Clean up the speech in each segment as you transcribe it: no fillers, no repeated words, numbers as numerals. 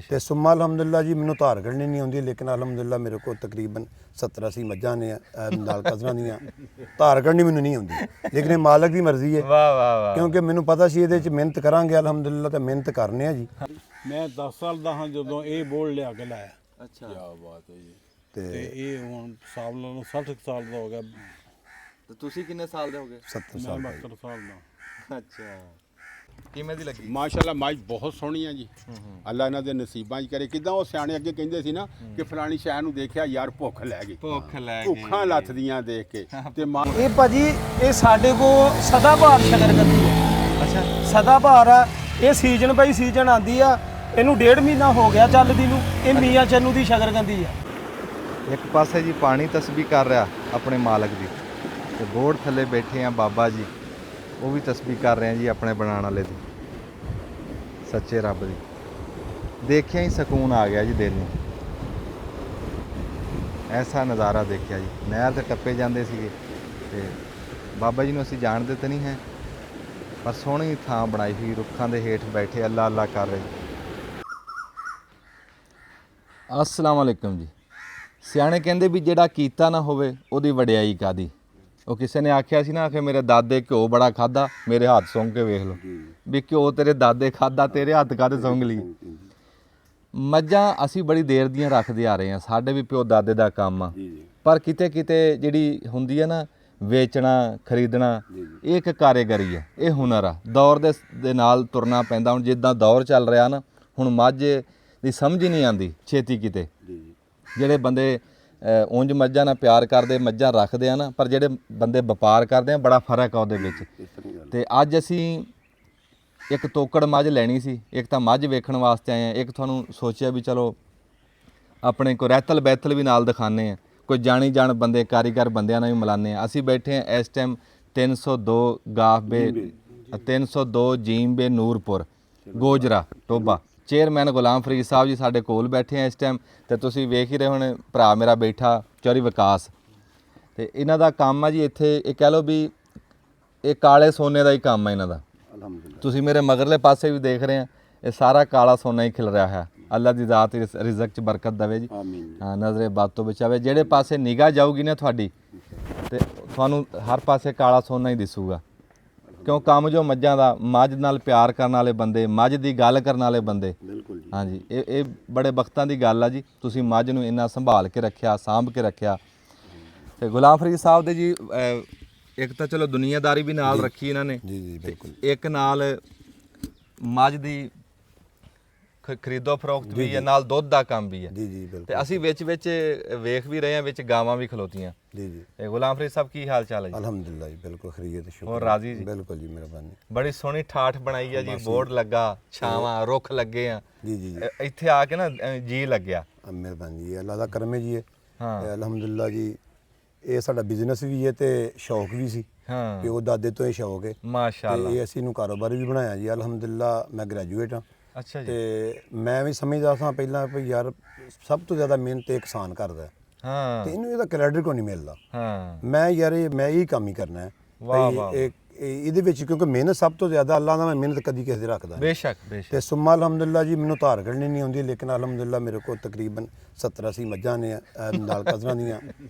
ਤੇ ਸੁਮਾ ਅਲਹਮਦੁਲਿਲਾ ਜੀ ਮੈਨੂੰ ਧਾਰ ਕੱਢਣੀ ਨਹੀਂ ਆਉਂਦੀ, ਲੇਕਿਨ ਅਲਹਮਦੁਲਿਲਾ ਮੇਰੇ ਕੋਲ ਤਕਰੀਬਨ 70-80 ਮੱਝਾਂ ਨੇ ਨਾਲ ਕਜ਼ਰਾਂ ਦੀਆਂ। ਧਾਰ ਕੱਢਣੀ ਮੈਨੂੰ ਨਹੀਂ ਆਉਂਦੀ, ਲੇਕਿਨ ਇਹ ਮਾਲਕ ਦੀ ਮਰਜ਼ੀ ਹੈ। ਵਾਹ ਵਾਹ ਵਾਹ। ਕਿਉਂਕਿ ਮੈਨੂੰ ਪਤਾ ਸੀ ਇਹਦੇ 'ਚ ਮਿਹਨਤ ਕਰਾਂਗੇ ਅਲਹਮਦੁਲਿਲਾ, ਤੇ ਮਿਹਨਤ ਕਰਨੇ ਆ ਜੀ। ਮੈਂ 10 ਸਾਲ ਦਾ ਹਾਂ ਜਦੋਂ ਇਹ ਬੋਲ ਲਿਆ ਕੇ ਲਾਇਆ। ਅੱਛਾ, ਕੀ ਬਾਤ ਹੈ ਜੀ। ਤੇ ਤੇ ਇਹ ਹੁਣ ਸਾਲ ਨਾਲੋਂ 60 ਸਾਲ ਦਾ ਹੋ ਗਿਆ। ਤੇ ਤੁਸੀਂ ਕਿੰਨੇ ਸਾਲ ਦੇ ਹੋਗੇ? 70 ਮੈਂ ਸਾਲ ਦਾ 72 ਸਾਲ ਦਾ। ਅੱਛਾ, ਕਿਵੇਂ ਦੀ ਲੱਗੀ? ਮਾਸ਼ਾਅੱਲਾ ਮੱਝ ਬਹੁਤ ਸੋਹਣੀ ਆ ਜੀ। ਅੱਲਾ ਇਹਨਾਂ ਦੇ ਨਸੀਬਾਂ 'ਚ ਕਰੇ। ਕਿਦਾਂ ਉਹ ਸਿਆਣੇ ਅੱਗੇ ਕਹਿੰਦੇ ਸੀ ਨਾ ਕਿ ਫਲਾਣੀ ਸ਼ੈ ਨੂੰ ਦੇਖਿਆ ਯਾਰ ਭੁੱਖ ਲੈ ਗਈ, ਭੁੱਖ ਲੈ ਭੁੱਖਾਂ ਲੱਥਦੀਆਂ ਦੇਖ ਕੇ। ਤੇ ਇਹ ਭਾਜੀ ਇਹ ਸਾਡੇ ਕੋਲ ਸਦਾਬਹਾਰ ਸ਼ਕਰਕੰਦੀ ਹੈ। ਅੱਛਾ, ਸਦਾਬਹਾਰ ਆ, ਇਹ ਸੀਜ਼ਨ ਬਾਈ ਸੀਜ਼ਨ ਆਂਦੀ ਆ। ਇਹਨੂੰ 1.5 ਮਹੀਨਾ ਹੋ ਗਿਆ ਚੱਲਦੀ ਨੂੰ। ਇਹ ਮੀਆਂ ਚੰਨੂ ਦੀ ਸ਼ਕਰਕੰਦੀ ਆ। ਇੱਕ ਪਾਸੇ ਜੀ ਪਾਣੀ ਤਸਬੀਹ ਕਰ ਰਿਹਾ ਆਪਣੇ ਮਾਲਕ ਦੀ, ਤੇ ਬੋਰਡ ਥੱਲੇ ਬੈਠੇ ਆ ਬਾਬਾ ਜੀ, ਉਹ ਵੀ ਤਸਬੀਹ ਕਰ ਰਹੇ ਆ ਜੀ ਆਪਣੇ ਬਣਾਉਣ ਵਾਲੇ ਦੀ, ਸੱਚੇ ਰੱਬ ਦੀ। ਦੇਖਿਆ ਹੀ ਸਕੂਨ ਆ ਗਿਆ ਜੀ ਦਿਲ ਨੂੰ। ਐਸਾ ਨਜ਼ਾਰਾ ਦੇਖਿਆ ਜੀ। ਨਹਿਰ ਤੇ ਟੱਪੇ ਜਾਂਦੇ ਸੀਗੇ, ਤੇ ਬਾਬਾ ਜੀ ਨੂੰ ਅਸੀਂ ਜਾਣਦੇ ਤਾਂ ਨਹੀਂ ਹੈ, ਪਰ ਸੋਹਣੀ ਥਾਂ ਬਣਾਈ ਸੀ, ਰੁੱਖਾਂ ਦੇ ਹੇਠ ਬੈਠੇ ਅੱਲਾ ਅੱਲਾ ਕਰ ਰਹੇ। ਅਸਲਾਮ ਵਾਲੇਕਮ ਜੀ। ਸਿਆਣੇ ਕਹਿੰਦੇ ਵੀ ਜਿਹੜਾ ਕੀਤਾ ਨਾ ਹੋਵੇ ਉਹਦੀ ਵਡਿਆਈ ਕਾਦੀ। ਉਹ ਕਿਸੇ ਨੇ ਆਖਿਆ ਸੀ ਨਾ ਕਿ ਮੇਰੇ ਦਾਦੇ ਘਿਓ ਬੜਾ ਖਾਦਾ, ਮੇਰੇ ਹੱਥ ਸੁੰਘ ਕੇ ਵੇਖ ਲਓ ਵੀ ਘਿਓ ਤੇਰੇ ਦਾਦੇ ਖਾਦਾ, ਤੇਰੇ ਹੱਥ ਕਾਹਦੇ ਸੁੰਘ ਲਈ। ਮੱਝਾਂ ਅਸੀਂ ਬੜੀ ਦੇਰ ਦੀਆਂ ਰੱਖਦੇ ਆ ਰਹੇ ਹਾਂ, ਸਾਡੇ ਵੀ ਪਿਓ ਦਾਦੇ ਦਾ ਕੰਮ ਆ। ਪਰ ਕਿਤੇ ਕਿਤੇ ਜਿਹੜੀ ਹੁੰਦੀ ਹੈ ਨਾ ਵੇਚਣਾ ਖਰੀਦਣਾ, ਇਹ ਇੱਕ ਕਾਰੀਗਰੀ ਆ, ਇਹ ਹੁਨਰ ਆ। ਦੌਰ ਦੇ ਨਾਲ ਤੁਰਨਾ ਪੈਂਦਾ। ਹੁਣ ਜਿੱਦਾਂ ਦੌਰ ਚੱਲ ਰਿਹਾ ਨਾ, ਹੁਣ ਮੱਝ ਦੀ ਸਮਝ ਹੀ ਨਹੀਂ ਆਉਂਦੀ ਛੇਤੀ ਕਿਤੇ। ਜਿਹੜੇ ਬੰਦੇ ਉਂਝ ਮੱਝਾਂ ਨਾਲ ਪਿਆਰ ਕਰਦੇ, ਮੱਝਾਂ ਰੱਖਦੇ ਆ ਨਾ, ਪਰ ਜਿਹੜੇ ਬੰਦੇ ਵਪਾਰ ਕਰਦੇ ਆ, ਬੜਾ ਫਰਕ ਆ ਉਹਦੇ ਵਿੱਚ। ਤੇ ਅੱਜ ਅਸੀਂ ਇੱਕ ਤੋਕੜ ਮੱਝ ਲੈਣੀ ਸੀ। ਇੱਕ ਤਾਂ ਮੱਝ ਵੇਖਣ ਵਾਸਤੇ ਆਏ ਆ, ਇੱਕ ਤੁਹਾਨੂੰ ਸੋਚਿਆ ਵੀ ਚਲੋ ਆਪਣੇ ਕੋ ਰਹਿਤਲ ਬੈਤਲ ਵੀ ਨਾਲ ਦਿਖਾਣੇ ਆ, ਕੋਈ ਜਾਣੀ ਜਾਣ ਬੰਦੇ ਕਾਰੀਗਰ ਬੰਦਿਆਂ ਨਾਲ ਵੀ ਮਿਲਾਨੇ ਆ। ਅਸੀਂ ਬੈਠੇ ਆ ਇਸ ਟਾਈਮ 302 ਗਾਫਬੇ 302 ਜੀਮਬੇ ਨੂਰਪੁਰ ਗੋਜਰਾ ਟੋਬਾ। ਚੇਅਰਮੈਨ ਗੁਲਾਮ ਫਰੀਦ ਸਾਹਿਬ ਜੀ ਸਾਡੇ ਕੋਲ ਬੈਠੇ ਆ ਇਸ ਟਾਈਮ, ਤੇ ਤੁਸੀਂ ਵੇਖ ਹੀ ਰਹੇ ਹੋਣੇ ਭਰਾ ਮੇਰਾ ਬੈਠਾ ਚੌਰੀ ਵਿਕਾਸ। ਤੇ ਇਹਨਾਂ ਦਾ ਕੰਮ ਆ ਜੀ ਇੱਥੇ, ਇਹ ਕਹਿ ਲਓ ਵੀ ਇਹ ਕਾਲੇ ਸੋਨੇ ਦਾ ਹੀ ਕੰਮ ਆ ਇਹਨਾਂ ਦਾ। ਤੁਸੀਂ ਮੇਰੇ ਮਗਰਲੇ ਪਾਸੇ ਵੀ ਦੇਖ ਰਹੇ ਆ, ਇਹ ਸਾਰਾ ਕਾਲਾ ਸੋਨਾ ਹੀ ਖਿਲ ਰਿਹਾ ਹੈ। ਅੱਲਾ ਦੀ ਜ਼ਾਤ ਰਿਜ਼ਕ 'ਚ ਬਰਕਤ ਦੇਵੇ ਜੀ। ਹਾਂ, ਨਜ਼ਰੇ ਬਾਤ ਤੋਂ ਬਚਾਵੇ। ਜਿਹੜੇ ਪਾਸੇ ਨਿਗਾਹ ਜਾਊਗੀ ਨਾ ਤੁਹਾਡੀ, ਤੇ ਤੁਹਾਨੂੰ ਹਰ ਪਾਸੇ ਕਾਲਾ ਸੋਨਾ ਹੀ ਦਿਸੂਗਾ। ਕਿਉਂ ਕੰਮ ਜੋ ਮੱਝਾਂ ਦਾ, ਮੱਝ ਨਾਲ ਪਿਆਰ ਕਰਨ ਵਾਲੇ ਬੰਦੇ, ਮੱਝ ਦੀ ਗੱਲ ਕਰਨ ਵਾਲੇ ਬੰਦੇ। ਹਾਂਜੀ, ਇਹ ਬੜੇ ਬਖਤਾਂ ਦੀ ਗੱਲ ਆ ਜੀ। ਤੁਸੀਂ ਮੱਝ ਨੂੰ ਇੰਨਾ ਸੰਭਾਲ ਕੇ ਰੱਖਿਆ, ਸਾਂਭ ਕੇ ਰੱਖਿਆ। ਤੇ ਗੁਲਾਮ ਫਰੀਦ ਸਾਹਿਬ ਦੇ ਜੀ ਇੱਕ ਤਾਂ ਚਲੋ ਦੁਨੀਆਦਾਰੀ ਵੀ ਨਾਲ ਰੱਖੀ ਇਹਨਾਂ ਨੇ, ਇੱਕ ਨਾਲ ਮੱਝ ਦੀ ਖਰੀਦੋ ਫਰੋਖਤ ਵੀ ਹੈ, ਨਾਲ ਦੁੱਧ ਦਾ ਕੰਮ ਵੀ ਹੈ। ਤੇ ਅਸੀਂ ਵਿੱਚ ਵੇਖ ਵੀ ਰਹੇ ਹਾਂ, ਵਿੱਚ ਗਾਵਾਂ ਵੀ ਖਲੋਤੀਆਂ। ਤੇ ਗੁਲਾਮ ਫਰੀਦ ਸਾਹਿਬ ਕੀ ਹਾਲ ਚਾਲ ਹੈ ਜੀ? ਅਲਹਮਦੁਲਿਲਾ ਜੀ, ਬਿਲਕੁਲ ਖੈਰੀਅਤ, ਸ਼ੁਕਰ। ਹੋਰ ਰਾਜ਼ੀ ਜੀ? ਬਿਲਕੁਲ ਜੀ, ਮਿਹਰਬਾਨੀ। ਬੜੀ ਸੋਹਣੀ ਠਾਠ ਬਣਾਈ ਆ ਜੀ, ਬੋਰਡ ਲੱਗਾ, ਛਾਵਾਂ ਰੁੱਖ ਲੱਗੇ ਆ। ਜੀ ਇੱਥੇ ਆ ਕੇ ਨਾ ਜੀ ਲੱਗਿਆ। ਮਿਹਰਬਾਨੀ ਜੀ, ਅੱਲਾ ਦਾ ਕਰਮ ਹੈ ਜੀ। ਇਹ ਹਾਂ, ਅਲਹਮਦੁਲਿਲਾ ਜੀ, ਇਹ ਸਾਡਾ ਬਿਜ਼ਨਸ ਵੀ ਹੈ ਤੇ ਸ਼ੌਕ ਵੀ ਸੀ। ਹਾਂ, ਪਿਓ ਦਾਦੇ ਤੋਂ ਇਹ ਸ਼ੌਕ ਹੈ। ਮਾਸ਼ਾਅੱਲਾ। ਇਹ ਅਸੀਂ ਨੂੰ ਕਾਰੋਬਾਰ ਵੀ ਬਣਾਇਆ ਜੀ। ਅਲਹਮਦੁਲਿਲਾ ਮੈਂ ਗ੍ਰੈਜੂਏਟ ਹਾਂ। ਅੱਛਾ ਜੀ। ਤੇ ਮੈਂ ਵੀ ਸਮਝਦਾ ਸਾਂ ਪਹਿਲਾਂ ਵੀ ਯਾਰ ਸਭ ਤੋਂ ਜ਼ਿਆਦਾ ਮਿਹਨਤ ਇਹ ਕਿਸਾਨ ਕਰਦਾ ਹੈ, ਹਾਂ, ਤੇ ਇਹਨੂੰ ਇਹਦਾ ਕ੍ਰੈਡਿਟ ਕੋਈ ਨਹੀਂ ਮਿਲਦਾ। ਹਾਂ, ਮੈਂ ਯਾਰ ਮੈਂ ਇਹ ਕੰਮ ਹੀ ਕਰਨਾ ਹੈ। ਵਾਹ ਵਾਹ। ਇਹਦੇ ਵਿੱਚ ਕਿਉਂਕਿ ਮਿਹਨਤ ਸਭ ਤੋਂ ਜ਼ਿਆਦਾ, ਅੱਲਾ ਦਾ ਮੈਂ ਮਿਹਨਤ ਕਦੀ ਕਿਸੇ ਦੇ ਰੱਖਦਾ ਨਹੀਂ। ਬੇਸ਼ੱਕ ਬੇਸ਼ੱਕ। ਤੇ ਸੁਮਾ ਅਲਹਮਦੁਲਿਲਾ ਜੀ ਮੈਨੂੰ ਧਾਰ ਕੱਢਣੀ ਨਹੀਂ ਆਉਂਦੀ, ਲੇਕਿਨ ਅਲਹਮਦੁਲਿਲਾ ਮੇਰੇ ਕੋਲ ਤਕਰੀਬਨ 70-80 ਮੱਝਾਂ ਨੇ ਨਾਲ ਕਜ਼ਰਾਂ ਦੀਆਂ।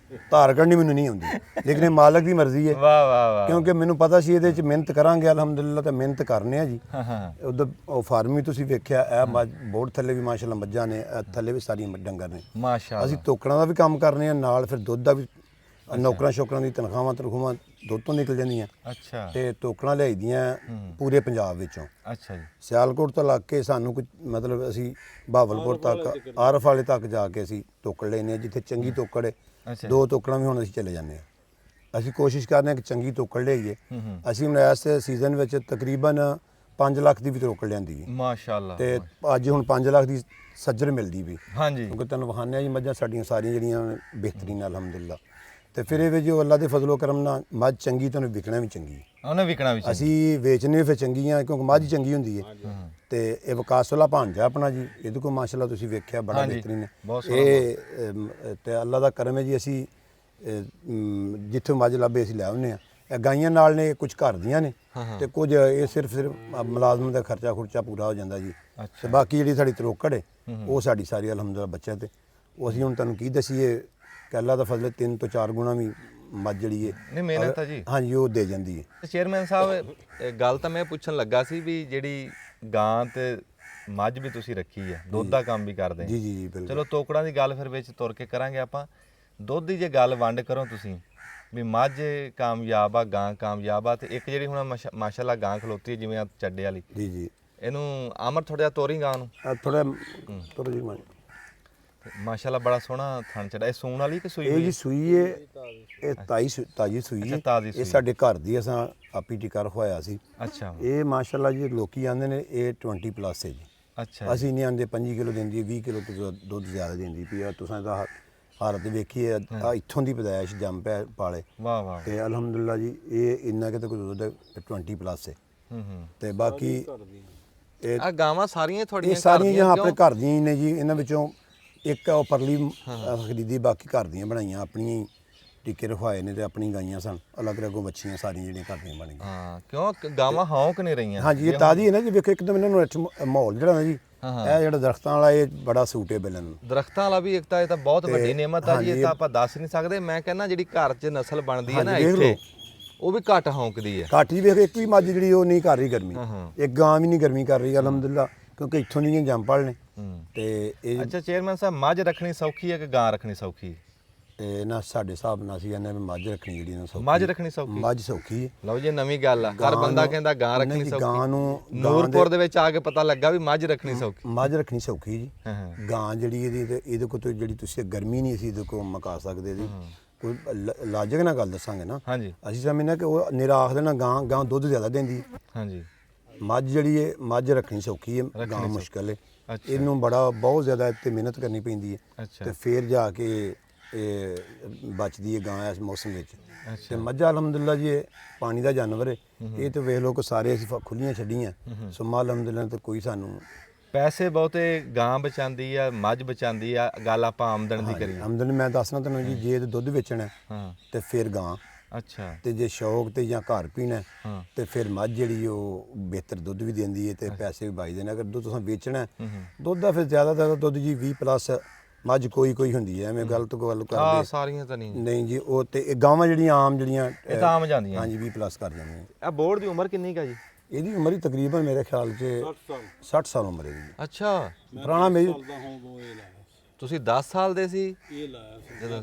ਧਾਰ ਕੱਢਣੀ ਮੈਨੂੰ ਨਹੀਂ ਆਉਂਦੀ, ਲੇਕਿਨ ਇਹ ਮਾਲਕ ਦੀ ਮਰਜ਼ੀ ਹੈ। ਵਾਹ ਵਾਹ ਵਾਹ। ਕਿਉਂਕਿ ਮੈਨੂੰ ਪਤਾ ਸੀ ਇਹਦੇ 'ਚ ਮਿਹਨਤ ਕਰਾਂਗੇ ਅਲਹਮਦੁਲਿਲਾ, ਤੇ ਮਿਹਨਤ ਕਰਨੇ ਆ ਜੀ। ਹਾਂ ਹਾਂ, ਉਧਰ ਉਹ ਫਾਰਮ ਵੀ ਤੁਸੀਂ ਵੇਖਿਆ, ਇਹ ਬੋਰਡ ਥੱਲੇ ਵੀ ਮਾਸ਼ਾਅੱਲਾ ਮੱਝਾਂ ਨੇ, ਥੱਲੇ ਵੀ ਸਾਰੀਆਂ ਡੰਗਰ ਨੇ। ਮਾਸ਼ਾਅੱਲਾ। ਅਸੀਂ ਤੋਕੜਾਂ ਦਾ ਵੀ ਕੰਮ ਕਰਨੇ ਆ ਨਾਲ, ਫਿਰ ਦੁੱਧ ਦਾ ਵੀ। ਨੌਕਰਾਂ ਸ਼ੌਕਰਾਂ ਦੀ ਤਨਖਾਹਾਂ ਦੁੱਧ ਤੋਂ ਨਿਕਲ ਜਾਂਦੀਆਂ। ਅੱਛਾ, ਤੇ ਤੋਕੜਾਂ ਲਿਆਈਦੀਆਂ ਪੂਰੇ ਪੰਜਾਬ ਵਿੱਚੋਂ। ਅੱਛਾ ਜੀ। ਸਿਆਲਕੋਟ ਤੋਂ ਲੱਗ ਕੇ ਸਾਨੂੰ ਕੁਝ ਮਤਲਬ ਅਸੀਂ ਬਹਾਵਲਪੁਰ ਤੱਕ, ਆਰਫ ਵਾਲੇ ਤੱਕ ਜਾ ਕੇ ਅਸੀਂ ਤੋਕੜ ਲੈਨੇ ਆ, ਜਿੱਥੇ ਚੰਗੀ ਤੋਕੜ ਹੈ। ਅੱਛਾ, 2 ਤੋਕੜਾਂ ਵੀ ਹੁਣ ਅਸੀਂ ਚਲੇ ਜਾਂਦੇ ਆ। ਅਸੀਂ ਕੋਸ਼ਿਸ਼ ਕਰਨੇ ਆ ਕਿ ਚੰਗੀ ਤੋਕੜ ਲਿਆਈਏ। ਅਸੀਂ ਹੁਣ ਇਸ ਸੀਜ਼ਨ ਵਿੱਚ ਤਕਰੀਬਨ 5 ਲੱਖ ਦੀ ਵੀ ਤੋਕੜ ਲਿਆਂਦੀ ਹੈ। ਮਾਸ਼ਾਅੱਲਾ। ਤੇ ਅੱਜ ਹੁਣ 5 ਲੱਖ ਦੀ ਸੱਜਰ ਮਿਲਦੀ ਵੀ, ਹਾਂਜੀ। ਕਿਉਂਕਿ ਤੁਹਾਨੂੰ ਵਿਖਾਉਂਦੇ ਆ ਜੀ ਮੱਝਾਂ ਸਾਡੀਆਂ ਸਾਰੀਆਂ ਜਿਹੜੀਆਂ ਬਿਹਤਰੀਨ ਅਲਹਮਦੁਲਿਲਾ। ਤੇ ਫਿਰ ਇਹ ਵੀ ਜੋ ਅੱਲਾ ਦੇ ਫਜ਼ਲੋ ਕਰਮ ਨਾਲ ਮੱਝ ਚੰਗੀ, ਤੁਹਾਨੂੰ ਵਿਕਣਾ ਵੀ ਚੰਗੀ। ਉਹਨੇ ਵਿਕਣਾ ਵੀ। ਅਸੀਂ ਵੇਚਣੇ ਫਿਰ ਚੰਗੀਆਂ, ਕਿਉਂਕਿ ਮੱਝ ਚੰਗੀ ਹੁੰਦੀ ਹੈ। ਤੇ ਇਹ ਵਿਕਾਸੁਲਾ ਭਾਂਜਾ ਆਪਣਾ ਜੀ, ਇਹਦੇ ਕੋਲ ਮਾਸ਼ਾਅੱਲਾ ਤੁਸੀਂ ਵੇਖਿਆ ਬੜਾ ਬਿਹਤਰੀਨ ਹੈ ਇਹ। ਤੇ ਅੱਲਾ ਦਾ ਕਰਮ ਹੈ ਜੀ, ਅਸੀਂ ਜਿੱਥੇ ਮੱਝ ਲੱਭੇ ਅਸੀਂ ਲੈ ਆਉਂਦੇ ਹਾਂ। ਇਹ ਗਾਈਆਂ ਨਾਲ ਨੇ, ਕੁਝ ਘਰ ਦੀਆਂ ਨੇ, ਤੇ ਕੁਝ ਇਹ ਸਿਰਫ ਮੁਲਾਜ਼ਮ ਦਾ ਖਰਚਾ ਖੁਰਚਾ ਪੂਰਾ ਹੋ ਜਾਂਦਾ ਜੀ। ਤੇ ਬਾਕੀ ਜਿਹੜੀ ਸਾਡੀ ਤਰੋਕੜ ਹੈ ਉਹ ਸਾਡੀ ਸਾਰੀ ਅਲਹਮਦੁਲਿਲਾ ਬੱਚਿਆਂ ਤੇ ਉਹ ਅਸੀਂ ਹੁਣ ਤੁਹਾਨੂੰ ਕੀ ਦਸੀਏ ਕਿ ਅੱਲਾ ਦਾ ਫਜ਼ਲ 3 ਤੋਂ 4 ਗੁਣਾ ਵੀ ਮੱਝ ਜਿਹੜੀ ਹੈ ਨਹੀਂ ਮਿਹਨਤ ਆ ਜੀ। ਹਾਂਜੀ ਉਹ ਦੇ ਜਾਂਦੀ ਹੈ। ਚੇਅਰਮੈਨ ਸਾਹਿਬ ਇਹ ਗੱਲ ਤਾਂ ਮੈਂ ਪੁੱਛਣ ਲੱਗਾ ਸੀ ਵੀ ਜਿਹੜੀ ਗਾਂ ਤੇ ਮੱਝ ਵੀ ਤੁਸੀਂ ਰੱਖੀ ਹੈ, ਦੁੱਧ ਦਾ ਕੰਮ ਵੀ ਕਰਦੇ ਜੀ ਜੀ ਜੀ ਬਿਲਕੁਲ। ਚਲੋ ਤੋਕੜਾਂ ਦੀ ਗੱਲ ਫਿਰ ਵਿੱਚ ਤੁਰ ਕੇ ਕਰਾਂਗੇ ਆਪਾਂ। ਦੁੱਧ ਦੀ ਜੇ ਗੱਲ ਵੰਡ ਕਰੋ ਤੁਸੀਂ ਵੀ ਮੱਝ ਕਾਮਯਾਬ ਆ, ਗਾਂ ਕਾਮਯਾਬ ਆ, ਤੇ ਇੱਕ ਜਿਹੜੀ ਹੁਣ ਮਾਸ਼ਾਅੱਲਾ ਗਾਂ ਖਲੋਤੀ ਹੈ ਜਿਵੇਂ ਆ ਚੱਡੇ ਵਾਲੀ, ਜੀ ਜੀ ਇਹਨੂੰ ਆਮਰ ਥੋੜਾ ਜਿਹਾ ਤੋਰੀ ਗਾਂ ਨੂੰ, ਥੋੜਾ ਜੀ ਮਾਂ ਤੇ ਮਾਸ਼ਾਅੱਲਾ ਬੜਾ ਸੋਹਣਾ ਥਣ ਚੜਾ। ਇਹ ਸੂਣ ਵਾਲੀ ਕਿ ਸੂਈ ਇਹ ਹੋਈ ਜੀ ਹੈ? ਸੂਈ ਹੈ, ਇਹ ਤਾਜੀ ਸੂਈ ਅੱਛਾ, ਹੈ। ਤਾਜ਼ੀ ਇਹ ਸੂਈ। ਸਾਡੇ ਘਰ ਦੀ ਅਸਾਂ ਆਪੀ ਟਿਕਾ ਰਖਵਾਇਆ ਸੀ। ਅੱਛਾ ਇਹ ਮਾਸ਼ਾਅੱਲਾ ਜੀ ਲੋਕੀ ਆਂਦੇ ਨੇ ਇਹ 20 ਪਲੱਸ ਹੈ ਜੀ। ਅੱਛਾ ਅਸੀਂ ਨਹੀਂ ਆਂਦੇ 5 ਕਿਲੋ ਦਿੰਦੀ, 20 ਕਿਲੋ ਤੋਂ ਦੁੱਧ ਜ਼ਿਆਦਾ ਦਿੰਦੀ ਪਈ ਆ। ਤੁਸੀਂ ਤਾਂ ਹਾਲਤ ਵੇਖੀ ਹੈ, ਆ ਇੱਥੋਂ ਦੀ ਪੈਦਾਇਸ਼ ਜੰਮ ਪੈ ਪਾਲੇ ਵਾਹ ਵਾਹ। ਤੇ ਅਲਹਮਦੁਲਿਲਾ ਜੀ ਇਹ ਇੰਨਾ ਕਿਤੇ ਕੋਈ ਦੁੱਧ 20 ਪਲੱਸ ਹੈ। ਤੇ ਬਾਕੀ ਇਹ ਆ ਗਾਵਾਂ ਸਾਰੀਆਂ ਤੁਹਾਡੀਆਂ ਘਰ ਸਾਰੀਆਂ ਦੀਆਂ ਆਪਣੇ ਘਰ ਦੀਆਂ ਹੀ ਨੇ ਜੀ। ਇਹਨਾਂ ਵਿੱਚੋਂ ਇੱਕ ਉਹ ਪਰਲੀ ਖਰੀਦੀ, ਬਾਕੀ ਘਰ ਦੀਆਂ ਬਣਾਈਆਂ, ਆਪਣੀਆਂ ਹੀ ਟਿੱਕੇ ਰਖਵਾਏ ਨੇ ਤੇ ਆਪਣੀ ਗਾਈਆਂ ਸਨ। ਅਲੱਗ ਅਲੱਗ ਬੱਚੀਆਂ ਸਾਰੀਆਂ ਜਿਹੜੀਆਂ ਘਰ ਦੀਆਂ ਬਣ ਗਈਆਂ। ਹਾਂ ਕਿਉਂ ਗਾਵਾਂ ਹੌਂਕ ਨਹੀਂ ਰਹੀਆਂ। ਹਾਂਜੀ ਇਹ ਤਾਜ਼ੀ ਹੈ ਨਾ ਜੀ। ਵੇਖੋ ਇੱਕਦਮ ਇਹਨਾਂ ਨੂੰ ਮਾਹੌਲ ਜਿਹੜਾ ਨਾ ਜੀ, ਇਹ ਜਿਹੜਾ ਦਰਖਤਾਂ ਵਾਲਾ ਇਹ ਬੜਾ ਸੂਟੇਬਲ ਹੈ। ਦਰਖਤਾਂ ਵਾਲਾ ਵੀ ਇੱਕ ਤਾਂ ਇਹ ਤਾਂ ਬਹੁਤ ਵੱਡੀ ਨਿਆਮਤ ਆ ਜੀ, ਇਹ ਤਾਂ ਆਪਾਂ ਦੱਸ ਨਹੀਂ ਸਕਦੇ। ਮੈਂ ਕਹਿੰਦਾ ਜਿਹੜੀ ਘਰ 'ਚ ਨਸਲ ਬਣਦੀ ਹੈ ਨਾ ਇੱਥੇ, ਉਹ ਵੀ ਘੱਟ ਹੌਂਕਦੀ ਹੈ। ਘੱਟ ਜੀ ਵੇਖ, ਇੱਕ ਵੀ ਮੱਝ ਜਿਹੜੀ ਉਹ ਨਹੀਂ ਕਰ ਰਹੀ ਗਰਮੀ, ਇੱਕ ਗਾਂ ਵੀ ਨਹੀਂ ਗਰਮੀ ਕਰ ਰਹੀ ਅਲਹਮਦੁਲਿਲਾ, ਕਿਉਂਕਿ ਇੱਥੋਂ ਦੀਆਂ ਜੰਪਲ ਨੇ। ਤੇ ਇਹ ਅੱਛਾ ਚੇਅਰਮੈਨ ਸਾਹਿਬ, ਮੱਝ ਰੱਖਣੀ ਸੌਖੀ ਹੈ ਕਿ ਗਾਂ ਰੱਖਣੀ ਸੌਖੀ? ਨਾ ਸਾਡੇ ਹਿਸਾਬ ਨਾਲ ਅਸੀਂ ਕਹਿੰਦੇ ਮੱਝ ਰੱਖਣੀ ਜਿਹੜੀ ਨਾ ਸੌਖੀ। ਮੱਝ ਰੱਖਣੀ ਸੌਖੀ? ਮੱਝ ਸੌਖੀ ਹੈ। ਲਓ ਜੀ ਨਵੀਂ ਗੱਲ ਆ, ਹਰ ਬੰਦਾ ਕਹਿੰਦਾ ਗਾਂ ਰੱਖਣੀ ਨਹੀਂ ਜੀ, ਸੌਖੀ। ਗਾਂ ਨੂੰ ਨੂਰਪੁਰ ਦੇ ਵਿੱਚ ਆ ਕੇ ਪਤਾ ਲੱਗਾ ਵੀ ਮੱਝ ਰੱਖਣੀ ਸੌਖੀ। ਮੱਝ ਰੱਖਣੀ ਸੌਖੀ ਜੀ। ਹਾਂ ਗਾਂ ਜਿਹੜੀ ਇਹਦੀ ਤੇ ਇਹਦੇ ਕੋਲ ਤੋਂ ਜਿਹੜੀ ਤੁਸੀਂ ਗਰਮੀ ਨਹੀਂ ਅਸੀਂ ਇਹਦੇ ਕੋਲ ਮਕਾ ਸਕਦੇ ਜੀ। ਕੋਈ ਲਾਜਕ ਨਾਲ ਗੱਲ ਦੱਸਾਂਗੇ ਨਾ, ਹਾਂਜੀ ਅਸੀਂ ਸਮਝਦੇ ਕਿ ਉਹ ਨਿਰਾ ਆਖ ਦੇਣਾ ਗਾਂ ਦੁੱਧ ਜ਼ਿਆਦਾ ਦਿੰਦੀ ਹੈ। ਹਾਂਜੀ। ਮੱਝ ਜਿਹੜੀ ਹੈ ਮੱਝ ਰੱਖਣੀ ਸੌਖੀ ਹੈ, ਗਾਂ ਮੁਸ਼ਕਲ ਹੈ। ਅੱਛਾ। ਇਹਨੂੰ ਬਹੁਤ ਜ਼ਿਆਦਾ ਇੱਥੇ ਮਿਹਨਤ ਕਰਨੀ ਪੈਂਦੀ ਹੈ ਅੱਛਾ ਤੇ ਫਿਰ ਜਾ ਕੇ ਇਹ ਬਚਦੀ ਹੈ ਗਾਂ ਇਸ ਮੌਸਮ ਵਿੱਚ। ਅੱਛਾ। ਤੇ ਮੱਝਾਂ ਅਲਹਮਦੁਲਿਲਾ ਜੀ ਇਹ ਪਾਣੀ ਦਾ ਜਾਨਵਰ ਹੈ। ਇਹ ਤੇ ਵੇਖ ਲਓ ਕਿ ਸਾਰੇ ਅਸੀਂ ਖੁੱਲੀਆਂ ਛੱਡੀਆਂ, ਸੁਮਾ ਅਲਹਮਦੁਲਿਲਾ ਤੇ ਕੋਈ ਸਾਨੂੰ ਪੈਸੇ ਬਹੁਤੇ ਗਾਂ ਬਚਾਉਂਦੀ ਆ, ਮੱਝ ਬਚਾਉਂਦੀ ਆ। ਗੱਲ ਆਪਾਂ ਆਮਦਨ ਦੀ ਕਰੀਏ, ਆਮਦਨ ਮੈਂ ਦੱਸਣਾ ਤੁਹਾਨੂੰ ਜੀ, ਜੇ ਤੇ ਦੁੱਧ ਵੇਚਣਾ ਹਾਂ ਤੇ ਫਿਰ ਗਾਂ, ਅੱਛਾ ਤੇ ਜੇ ਸ਼ੌਕ ਤੇ ਜਾਂ ਘਰ ਪੀਣਾ ਹਾਂ ਤੇ ਫਿਰ ਮੱਝ ਜਿਹੜੀ ਉਹ ਬਿਹਤਰ ਦੁੱਧ ਵੀ ਦਿੰਦੀ ਹੈ ਤੇ ਪੈਸੇ ਵੀ ਬਚਦੇ ਨੇ। ਅਗਰ ਦੁੱਧ ਤੁਸੀਂ ਵੇਚਣਾ ਦੁੱਧ ਦਾ ਫਿਰ ਜ਼ਿਆਦਾ ਦੁੱਧ ਜੀ 20 ਪਲੱਸ ਮੱਝ ਕੋਈ ਹੁੰਦੀ ਹੈ, ਐਵੇਂ ਗਲਤ ਗੱਲ ਆ ਕਰਦੇ ਸਾਰੀਆਂ ਤਾਂ ਨਹੀਂ, ਨਹੀਂ ਜੀ। ਉਹ ਤੇ ਇਹ ਗਾਵਾਂ ਜਿਹੜੀਆਂ ਆਮ ਜਿਹੜੀਆਂ ਇਹ ਤਾਂ ਆਮ ਜਾਂਦੀਆਂ। ਹਾਂਜੀ 20 ਪਲੱਸ ਕਰ ਜਾਂਦੀਆਂ। ਆ ਬੋਰਡ ਦੀ ਉਮਰ ਕਿੰਨੀ ਕਾ ਜੀ? ਇਹਦੀ ਉਮਰ ਹੀ ਤਕਰੀਬਨ ਮੇਰੇ ਖਿਆਲ 'ਚ 60 ਸਾਲ ਉਮਰ ਹੈ ਜੀ। ਅੱਛਾ ਪੁਰਾਣਾ ਮੇਰੀ ਦਾ ਹਾਂ ਉਹ ਇਹ ਲਾਇਆ ਤੁਸੀਂ 10 ਸਾਲ ਦੇ ਸੀ? ਇਹ ਲਾਇਆ ਸੀ ਜਦੋਂ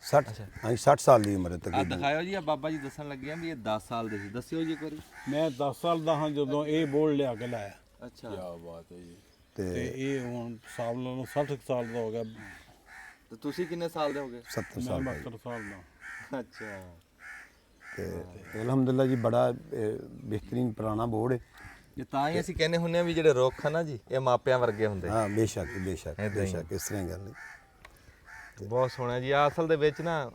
60 ਹਾਂਜੀ 60 ਸਾਲ ਦੀ ਉਮਰ ਹੈ ਆ ਤਕਰੀਬਨ। ਦਿਖਾਇਓ ਜੀ, ਆ ਬਾਬਾ ਜੀ ਦੱਸਣ ਲੱਗੇ ਆ ਵੀ ਇਹ 10 ਸਾਲ ਦੇ ਸੀ। ਦੱਸਿਓ ਜੀ ਇੱਕ ਵਾਰੀ। ਮੈਂ 10 ਸਾਲ ਦਾ ਹਾਂ ਜਦੋਂ ਇਹ ਬੋਲ ਲਿਆ ਕੇ ਲਾਇਆ। ਅੱਛਾ ਬਾਤ ਹੈ ਜੀ। ਤੇ ਤੇ ਇਹ ਹੁਣ ਸਾਲ ਨਾਲੋਂ 60 ਸਾਲ ਦਾ ਹੋ ਗਿਆ। ਤੇ ਤੁਸੀਂ ਕਿੰਨੇ ਸਾਲ ਦੇ ਹੋਗੇ? 70 ਮੈਂ ਸਾਲ ਦਾ 72 ਸਾਲ ਦਾ। ਅੱਛਾ ਤੇ ਅਲਹਮਦੁਲਿਲਾ ਜੀ ਬੜਾ ਬਿਹਤਰੀਨ ਪੁਰਾਣਾ ਬੋਰਡ ਹੈ। ਇਹ ਤਾਂ ਹੀ ਅਸੀਂ ਕਹਿੰਦੇ ਹੁੰਨੇ ਆ ਵੀ ਜਿਹੜੇ ਰੁੱਖ ਆ ਨਾ ਜੀ, ਇਹ ਮਾਪਿਆਂ ਵਰਗੇ ਹੁੰਦੇ। ਹਾਂ ਬੇਸ਼ੱਕ ਬੇਸ਼ੱਕ ਏਦਾਂ ਹੀ। ਬੇਸ਼ੱਕ, ਇਸ ਤਰ੍ਹਾਂ ਗੱਲ ਨਹੀਂ। ਬਹੁਤ ਸੋਹਣਾ ਜੀ। ਆ ਅਸਲ ਦੇ ਵਿੱਚ ਨਾ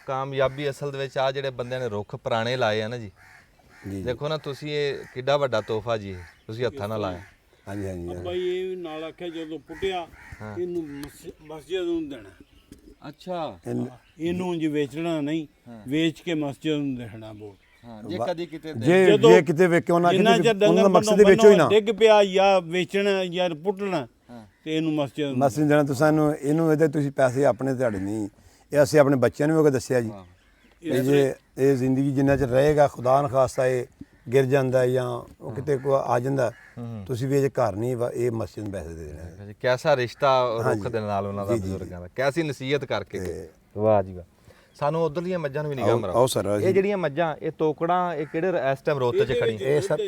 ਕਾਮਯਾਬੀ ਅਸਲ ਦੇ ਵਿੱਚ ਆ ਜਿਹੜੇ ਬੰਦਿਆਂ ਨੇ ਰੁੱਖ ਪੁਰਾਣੇ ਲਾਏ ਆ ਨਾ ਜੀ, ਜੀ ਦੇਖੋ ਨਾ ਤੁਸੀਂ, ਇਹ ਕਿੱਡਾ ਵੱਡਾ ਤੋਹਫਾ ਜੀ, ਇਹ ਤੁਸੀਂ ਹੱਥਾਂ ਨਾਲ ਲਾਇਆ। ਹਾਂਜੀ ਹਾਂਜੀ ਬਾਈ ਇਹ ਨਾਲ ਆਖਿਆ ਜਦੋਂ ਪੁੱਟਿਆ ਇਹਨੂੰ ਮਸਜਿਦ ਨੂੰ ਦੇਣਾ। ਅੱਛਾ ਇਹਨੂੰ ਜੀ ਵੇਚਣਾ ਨਹੀਂ, ਵੇਚ ਕੇ ਮਸਜਿਦ ਨੂੰ ਦੇਣਾ ਬੋਲ। ਹਾਂ, ਜੇ ਕਦੀ ਕਿਤੇ ਜੇ ਕਿਤੇ ਵੇਖ ਕੇ ਉਹਨਾਂ ਜਿੰਨਾ ਚਿਰ ਉਹਨਾਂ ਦਾ ਡੰਗਰ ਮਕਸਦ ਦੇ ਵਿੱਚੋਂ ਹੀ ਨਾ ਡਿੱਗ ਪਿਆ ਜਾਂ ਵੇਚਣਾ ਜਾਂ ਪੁੱਟਣਾ ਤੇ ਇਹਨੂੰ ਮਸਜਿਦ ਨੂੰ ਮਸਜਿਦ ਦੇਣਾ। ਤੁਸੀਂ ਇਹਨੂੰ ਇਹਦੇ ਤੁਸੀਂ ਪੈਸੇ ਆਪਣੇ ਤੁਹਾਡੇ ਨਹੀਂ, ਇਹ ਅਸੀਂ ਆਪਣੇ ਬੱਚਿਆਂ ਨੂੰ ਵੀ ਦੱਸਿਆ ਜੀ। ਇਹ ਜੇ ਇਹ ਜ਼ਿੰਦਗੀ ਜਿੰਨਾ ਚਿਰ ਰਹੇਗਾ, ਖੁਦਾ ਨਾ ਖਾਸਤਾ ਇਹ ਗਿਰ ਜਾਂਦਾ ਜਾਂ ਉਹ ਕਿਤੇ ਕੋ ਆ ਜਾਂਦਾ, ਤੁਸੀਂ ਵੀ ਇਹ ਘਰ ਨਹੀਂ ਇਹ ਮਸਜਿਦ ਨੂੰ ਪੈਸੇ ਦੇ ਦੇਣਾ। ਕੈਸਾ ਰਿਸ਼ਤਾ ਰੁੱਖ ਦੇ ਨਾਲ ਉਹਨਾਂ ਦਾ, ਬਜ਼ੁਰਗਾਂ ਦਾ, ਕੈਸੀ ਨਸੀਹਤ ਕਰਕੇ। ਵਾਹ ਜੀ ਵਾਹ। ਸਾਨੂੰ ਉਧਰਲੀਆਂ ਮੱਝਾਂ ਨੂੰ ਵੀ ਨਿਗਾਹ ਮਰਾਓ। ਆਓ ਸਰ। ਇਹ ਜਿਹੜੀਆਂ ਮੱਝਾਂ, ਇਹ ਤੋਕੜਾਂ, ਇਹ ਕਿਹੜੇ ਇਸ ਟਾਈਮ ਰੁੱਤ 'ਚ ਖੜੀ? ਇਹ ਸਰ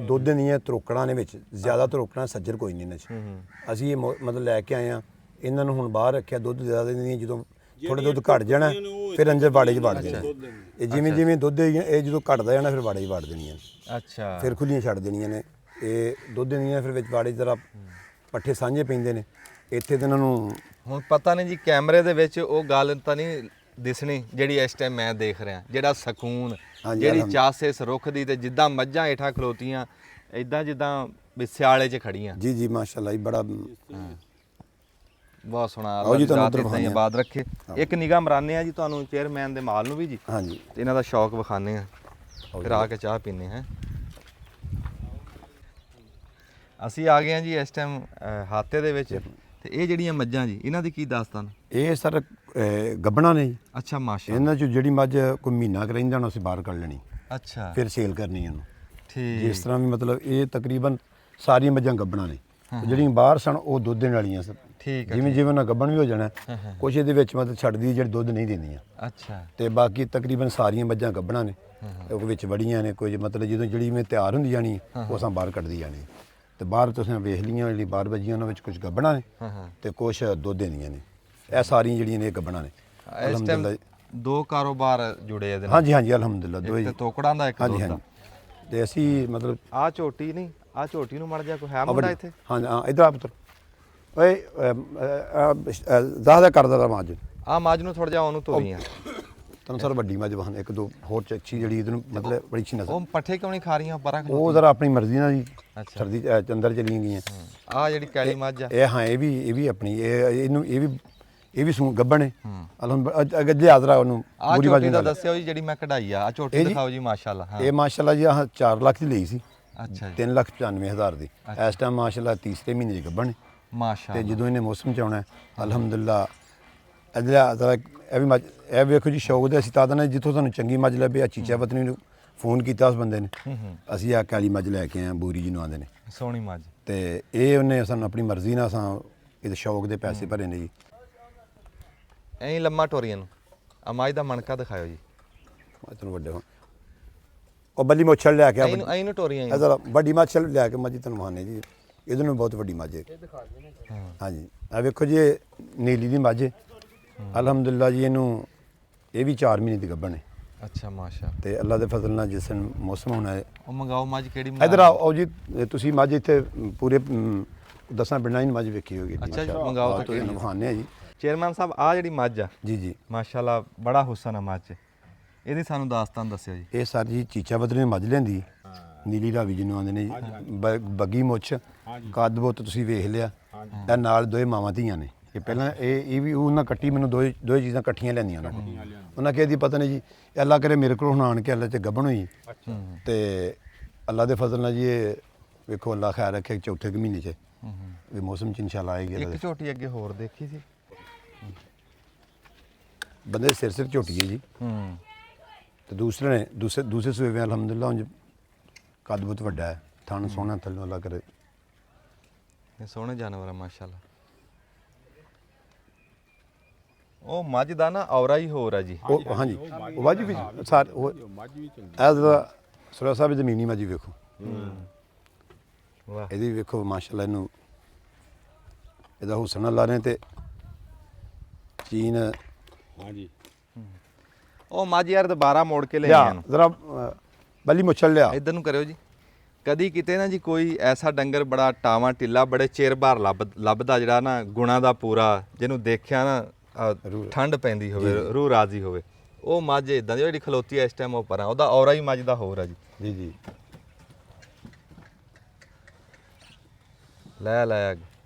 ਦੁੱਧ ਦੀਆਂ ਤਰੋਕੜਾਂ ਦੇ ਵਿੱਚ ਜ਼ਿਆਦਾ ਤਰੋਕੜਾਂ ਸੱਜਰ ਕੋਈ ਨਹੀਂ ਇਹਨਾਂ 'ਚ। ਅਸੀਂ ਇਹ ਮਤਲਬ ਲੈ ਕੇ ਆਏ ਆ, ਇਹਨਾਂ ਨੂੰ ਹੁਣ ਬਾਹਰ ਰੱਖਿਆ, ਦੁੱਧ ਜ਼ਿਆਦਾ ਦਿੰਦੀਆਂ। ਜਦੋਂ ਥੋੜਾ ਦੁੱਧ ਘਟ ਜਾਣਾ ਫਿਰ ਅੰਦਰ ਬਾੜੇ 'ਚ ਵੜ ਦੇਣਾ। ਇਹ ਜਿਵੇਂ ਦੁੱਧ ਇਹ ਜਦੋਂ ਘਟਦਾ ਜਾਣਾ ਫਿਰ ਬਾੜੇ 'ਚ ਵੜ ਦੇਣੀਆਂ। ਅੱਛਾ ਫਿਰ ਖੁੱਲੀਆਂ ਛੱਡ ਦੇਣੀਆਂ ਨੇ। ਇਹ ਦੁੱਧ ਦੇਣੀਆਂ ਫਿਰ ਵਿੱਚ ਬਾੜੇ 'ਚ ਜ਼ਰਾ ਪੱਠੇ ਸਾਂਝੇ ਪੈਂਦੇ ਨੇ ਇੱਥੇ ਤੇ ਇਹਨਾਂ ਨੂੰ। ਹੁਣ ਪਤਾ ਨਹੀਂ ਜੀ ਕੈਮਰੇ ਦੇ ਵਿੱਚ ਉਹ ਗੱਲ ਤਾਂ ਨਹੀਂ ਦਿਸਣੀ ਜਿਹੜੀ ਇਸ ਟਾਈਮ ਮੈਂ ਦੇਖ ਰਿਹਾ, ਜਿਹੜਾ ਸਕੂਨ, ਜਿਹੜੀ ਚਾਸ ਇਸ ਰੁੱਖ ਦੀ, ਤੇ ਜਿੱਦਾਂ ਮੱਝਾਂ ਹੇਠਾਂ ਖਲੋਤੀਆਂ ਇਦਾਂ ਜਿੱਦਾਂ ਵੀ ਸਿਆਲੇ 'ਚ ਖੜੀਆਂ। ਜੀ ਜੀ ਮਾਸ਼ਾਅੱਲਾ ਜੀ ਬੜਾ ਬਹੁਤ ਸੋਹਣਾ। ਅੱਲਾਹ ਦੀ ਜ਼ਾਤ ਇਦਾਂ ਹੀ ਆਬਾਦ ਰੱਖੇ। ਇੱਕ ਨਿਗਾਹ ਮਰਾਨੇ ਆ ਜੀ ਤੁਹਾਨੂੰ ਚੇਅਰਮੈਨ ਦੇ ਮਾਲ ਨੂੰ ਵੀ ਜੀ। ਹਾਂਜੀ ਤੇ ਇਹਨਾਂ ਦਾ ਸ਼ੌਕ ਵਿਖਾਣੇ ਆ, ਫਿਰ ਆ ਕੇ ਚਾਹ ਪੀਨੇ ਹੈ। ਅਸੀਂ ਆ ਗਏ ਹਾਂ ਜੀ ਇਸ ਟਾਈਮ ਹਾਤੇ ਦੇ ਵਿੱਚ ਤੇ ਇਹ ਜਿਹੜੀਆਂ ਮੱਝਾਂ ਜੀ ਇਹਨਾਂ ਦੀ ਕੀ ਦਾਸਤਾਨ? ਇਹ ਸਰ ਗੱਬਣਾ ਨੇ ਜੀ। ਅੱਛਾ ਮਾਸ਼ਾ ਇਹਨਾਂ 'ਚ ਜਿਹੜੀ ਮੱਝ ਕੋਈ ਮਹੀਨਾ ਕੁ ਰਹਿੰਦਾ ਨਾ ਅਸੀਂ ਬਾਹਰ ਕੱਢ ਲੈਣੀ, ਅੱਛਾ ਫਿਰ ਸੇਲ ਕਰਨੀ ਇਹਨੂੰ। ਠੀਕ ਜਿਸ ਤਰ੍ਹਾਂ ਵੀ ਮਤਲਬ ਇਹ ਤਕਰੀਬਨ ਸਾਰੀਆਂ ਮੱਝਾਂ ਗੱਬਣਾ ਨੇ, ਤੇ ਜਿਹੜੀਆਂ ਬਾਹਰ ਸਨ ਉਹ ਦੁੱਧ ਦੇਣ ਵਾਲੀਆਂ ਸਨ। ਠੀਕ ਹੈ ਜਿਵੇਂ ਜਿਵੇਂ ਉਹਨਾਂ ਗੱਬਣ ਵੀ ਹੋ ਜਾਣਾ, ਕੁਛ ਇਹਦੇ ਵਿੱਚ ਮਤਲਬ ਛੱਡਦੀ ਜਿਹੜੀ ਦੁੱਧ ਨਹੀਂ ਦਿੰਦੀਆਂ, ਅੱਛਾ ਤੇ ਬਾਕੀ ਤਕਰੀਬਨ ਸਾਰੀਆਂ ਮੱਝਾਂ ਗੱਬਣਾ ਨੇ। ਉਹ ਵਿੱਚ ਵੜੀਆਂ ਨੇ ਕੁਝ ਮਤਲਬ ਜਦੋਂ ਜਿਹੜੀ ਮੈਂ ਤਿਆਰ ਹੁੰਦੀ ਜਾਣੀ ਉਹ ਅਸਾਂ ਬਾਹਰ ਕੱਢਦੀ ਜਾਣੀ। ਤੇ ਬਾਹਰ ਤੁਸੀਂ ਵੇਖ ਲਈਆਂ ਜਿਹੜੀ ਬਾਹਰ ਵੱਜੀਆਂ ਉਹਨਾਂ ਵਿੱਚ ਕੁਝ ਗੱਬਣਾ ਨੇ ਤੇ ਕੁਝ ਦੁੱਧ ਦੇਣੀਆਂ ਨੇ। ਇਹ ਸਾਰੀਆਂ ਜਿਹੜੀਆਂ ਨੇ ਇਹ ਗੱਬਣਾ ਨੇ। ਇਸ ਟਾਈਮ ਦੋ ਕਾਰੋਬਾਰ ਜੁੜੇ ਇਹਦੇ ਨਾਲ, ਹਾਂਜੀ ਹਾਂਜੀ ਅਲਹਮਦੁਲਿਲਾ ਦੋ ਹੀ। ਤੇ ਤੋਕੜਾਂ ਦਾ ਇੱਕ ਹਾਂਜੀ ਦੁੱਧ ਦਾ। ਹਾਂਜੀ ਤੇ ਅਸੀਂ ਮਤਲਬ ਆ ਝੋਟੀ ਨਹੀਂ, ਆ ਝੋਟੀ ਨੂੰ ਮੜ ਜਾ ਕੋਈ ਹੈ ਮੁੰਡਾ ਇੱਥੇ? ਹਾਂਜੀ ਹਾਂ ਇਧਰ ਆ ਪੁੱਤਰ ਓਏ ਜ਼ਾਹਦਾ ਕਰਦਾ ਦਾ ਮਾਜ ਆ ਮੱਝ ਨੂੰ ਥੋੜਾ ਜਿਹਾ ਉਹਨੂੰ ਤੋਰੀਆਂ। ਤੁਹਾਨੂੰ ਸਰ ਵੱਡੀ ਮੱਝ ਬਹਾਨ ਇੱਕ ਦੋ ਹੋਰ ਅੱਛੀ ਜਿਹੜੀ ਇਹਨੂੰ ਮਤਲਬ ਬੜੀ ਅੱਛੀ ਨਸਲ। ਉਹ ਪੱਠੇ ਕਿਉਂ ਨਹੀਂ ਖਾ ਰਹੀਆਂ ਪਰਾਂ? ਉਹ ਜ਼ਰਾ ਆਪਣੀ ਮਰਜ਼ੀ ਨਾਲ ਜੀ ਅੱਛਾ। ਸਰਦੀ ਅੰਦਰ ਚਲੀਆਂ ਗਈਆਂ। ਆ ਜਿਹੜੀ ਕਾਲੀ ਮੱਝ ਆ ਇਹ ਹਾਂ ਇਹ ਵੀ ਆਪਣੀ ਇਹਨੂੰ ਇਹ ਵੀ ਸੂ ਗੱਬਣ ਹੈ ਅਲਹਮਦੁਲਿਲਾ। ਅੱਗੇ ਲਿਆਦਰਾ ਉਹਨੂੰ ਆ ਪੂਰੀ ਝੋਟੀ ਬਾਜੂ ਦਾ ਨਾਲ। ਦੱਸਿਓ ਜੀ ਜਿਹੜੀ ਮੈਂ ਕਢਾਈ ਆ ਝੋਟੀ ਦਿਖਾਓ ਜੀ ਮਾਸ਼ਾਅੱਲਾ। ਹਾਂ ਇਹ ਮਾਸ਼ਾਅੱਲਾ ਜੀ ਆਹ 4 ਲੱਖ ਦੀ ਲਈ ਸੀ, ਅੱਛਾ ਜੀ 3,95,000 ਦੀ। ਇਸ ਟਾਈਮ ਮਾਸ਼ਾਅੱਲਾ ਤੀਸਰੇ ਮਹੀਨੇ ਦੀ ਗੱਬਣ ਹੈ। ਤੇ ਮਾਸ਼ਾਅੱਲਾ। ਜਦੋਂ ਇਹਨੇ ਮੌਸਮ ਚ ਆਉਣਾ ਅਲਹਮਦੁਲਿਲਾ ਇਹ ਵੀ ਮੱਝ ਇਹ ਵੇਖੋ ਜੀ ਸ਼ੌਕ ਦੇ ਅਸੀਂ ਤਾਂ ਨੇ ਜਿੱਥੋਂ ਤੁਹਾਨੂੰ ਚੰਗੀ ਮੱਝ ਲੱਭੇ ਆ ਚੀਚਾ ਪਤਨੀ ਨੂੰ ਫੋਨ ਕੀਤਾ ਉਸ ਬੰਦੇ ਨੇ, ਅਸੀਂ ਆ ਕਾਲੀ ਮੱਝ ਲੈ ਕੇ ਆਏ ਹਾਂ, ਬੂਰੀ ਜੀ ਨੂੰ ਆਉਂਦੇ ਨੇ। ਸੋਹਣੀ ਮੱਝ। ਤੇ ਇਹ ਉਹਨੇ ਸਾਨੂੰ ਆਪਣੀ ਮਰਜ਼ੀ ਨਾਲ ਅਸਾਂ ਇਹਦੇ ਸ਼ੌਕ ਦੇ ਪੈਸੇ ਭਰੇ ਨੇ ਜੀ। ਐਂ ਲੰਮਾ ਟੋਰੀਆਂ ਨੂੰ ਆ ਮੱਝ ਦਾ ਮਣਕਾ ਦਿਖਾਓ ਜੀ। ਮੈਂ ਤੁਹਾਨੂੰ ਵੱਡੇ ਉਹ ਬੱਲੀ ਮੋਛਲ ਲਿਆ ਕੇ ਆ ਐਂ ਨੂੰ ਟੋਰੀਆਂ ਇਹ ਜ਼ਰਾ ਵੱਡੀ ਮੱਝ ਲਿਆ ਕੇ ਮੱਝ ਤੁਹਾਨੂੰ ਮਾਨੇ ਜੀ। ਇਹਦੇ ਨੂੰ ਬਹੁਤ ਵੱਡੀ ਮੱਝ ਹੈ। ਹਾਂਜੀ ਆ ਵੇਖੋ ਜੀ ਇਹ ਨੀਲੀ ਦੀ ਮੱਝ ਹੈ ਅਲਹਮਦੁਲਿਲਾ ਜੀ। ਇਹਨੂੰ ਇਹ ਵੀ 4 ਮਹੀਨੇ ਦੀ ਗੱਭਣ ਹੈ। ਅੱਛਾ ਮਾਸ਼ਾ। ਤੇ ਅੱਲਾ ਦੇ ਫਜ਼ਲ ਨਾਲ ਜਿਸ ਦਿਨ ਮੌਸਮ ਹੋਣਾ ਹੈ ਉਹ ਮੰਗਾਓ ਮੱਝ ਕਿਹੜੀ ਇਧਰ ਆਓ ਜੀ। ਤੁਸੀਂ ਮੱਝ ਇੱਥੇ ਪੂਰੇ 10 ਪਿੰਡਾਂ ਦੀ ਮੱਝ ਵੇਖੀ ਹੋਗੀ। ਅੱਛਾ ਜੀ, ਮੰਗਾਓ ਤਾਂ ਤੁਸੀਂ ਨਵਾਨੇ ਆ ਜੀ। ਚੇਅਰਮੈਨ ਸਾਹਿਬ ਆ ਜਿਹੜੀ ਮੱਝ ਆ ਜੀ ਜੀ ਮਾਸ਼ਾਅੱਲਾ ਬੜਾ ਹੁਸਨ ਆ ਮੱਝ 'ਚ, ਇਹਦੀ ਸਾਨੂੰ ਦਾਸਤਾਨ ਦੱਸਿਓ ਜੀ। ਇਹ ਸਰ ਜੀ ਚੀਚਾ ਬਦਰੀ ਨੇ ਮੱਝ ਲੈਂਦੀ ਨੀਲੀ ਰਾਵੀ ਜਿਹਨੂੰ ਆਉਂਦੇ ਨੇ ਜੀ। ਬੱਗੀ ਮੁੱਛ ਕੱਦ ਬੁੱਤ ਤੁਸੀਂ ਵੇਖ ਲਿਆ। ਇਹ ਨਾਲ ਦੋਏ ਮਾਵਾਂ ਧੀਆਂ ਨੇ। ਇਹ ਪਹਿਲਾਂ ਇਹ ਵੀ ਉਹਨਾਂ ਕੱਟੀ ਮੈਨੂੰ ਦੋਏ ਚੀਜ਼ਾਂ ਇਕੱਠੀਆਂ ਲੈਂਦੀਆਂ ਉਹਨਾਂ ਕਿਹਾ ਦੀ ਪਤਾ ਨਹੀਂ ਜੀ ਅੱਲਾ ਕਰੇ ਮੇਰੇ ਕੋਲ ਹੁਣ ਆਣ ਕੇ ਅੱਲਾ 'ਚ ਗੱਭਣ ਹੋਈ ਤੇ ਅੱਲਾ ਦੇ ਫਜ਼ਲ ਨਾਲ ਜੀ ਇਹ ਵੇਖੋ ਅੱਲਾ ਖੈਰ ਰੱਖੇ ਚੌਥੇ ਕੁ ਮਹੀਨੇ 'ਚ ਵੀ ਮੌਸਮ 'ਚ ਇਨਸ਼ਾਅੱਲਾ ਆਏਗੀ। ਇੱਕ ਝੋਟੀ ਅੱਗੇ ਹੋਰ ਦੇਖੀ ਸੀ ਬੰਦੇ ਦੇ ਸਿਰ ਝੋਟੀ ਹੈ ਜੀ। ਤੇ ਦੂਸਰੇ ਸੂਏ ਵਿੱਚ ਅਲਹਮਦੁਲਿਲਾ ਉਂਝ ਕੱਦ ਬਹੁਤ ਵੱਡਾ ਹੈ। ਥਣ ਸੋਹਣਾ ਥੱਲੋਂ ਅੱਲਾ ਕਰੇ। ਇਹ ਸੋਹਣੇ ਜਾਨਵਰ ਆ ਮਾਸ਼ਾਅੱਲਾ। ਉਹ ਮੱਝ ਦਾ ਨਾ ਔਰਾ ਹੀ ਹੋਰ ਆ ਜੀ। ਉਹ ਹਾਂਜੀ ਉਹ ਵਾਜੀ ਵੀ ਸਾਰੇ ਉਹ ਮੱਝ ਵੀ ਚੰਗੀ। ਐਜ਼ ਸੁਰਾ ਸਾਹਿਬ ਜ਼ਮੀਨੀ ਮੱਝ ਵੇਖੋ ਵਾਹ ਇਹਦੀ ਵੇਖੋ ਮਾਸ਼ਾਅੱਲਾ ਇਹਨੂੰ ਇਹਦਾ ਹੁਸਨ ਅੱਲਾ ਨੇ ਤੇ ਚੀਨ ਹਾਂਜੀ ਉਹ ਮੱਝ ਯਾਰ ਦੁਬਾਰਾ ਮੋੜ ਕੇ ਲੈ ਲਿਆ ਆਇਆ ਨੂੰ ਜ਼ਰਾ ਬੱਲੀ ਮੁੱਛਲ ਲਿਆ। ਇਧਰ ਨੂੰ ਕਰਿਓ ਜੀ। ਕਦੀ ਕਿਤੇ ਨਾ ਜੀ ਕੋਈ ਐਸਾ ਡੰਗਰ ਬੜਾ ਟਾਵਾਂ ਢਿੱਲਾ ਬੜੇ ਚਿਰ ਬਾਹਰ ਲੱਭਦਾ ਜਿਹੜਾ ਨਾ ਗੁਣਾ ਦਾ ਪੂਰਾ, ਜਿਹਨੂੰ ਦੇਖਿਆ ਨਾ ਠੰਡ ਪੈਂਦੀ ਹੋਵੇ ਰੂਹ ਰਾਜ਼ੀ ਹੋਵੇ, ਉਹ ਮੱਝ ਇਦਾਂ ਦੀ ਜਿਹੜੀ ਖਲੋਤੀ ਐ ਇਸ ਟਾਈਮ ਉਹ ਪਰਾਂ, ਉਹਦਾ ਔਰਾ ਹੀ ਮੱਝ ਦਾ ਹੋਰ ਆ ਜੀ। ਜੀ ਜੀ ਲੈ ਲੈ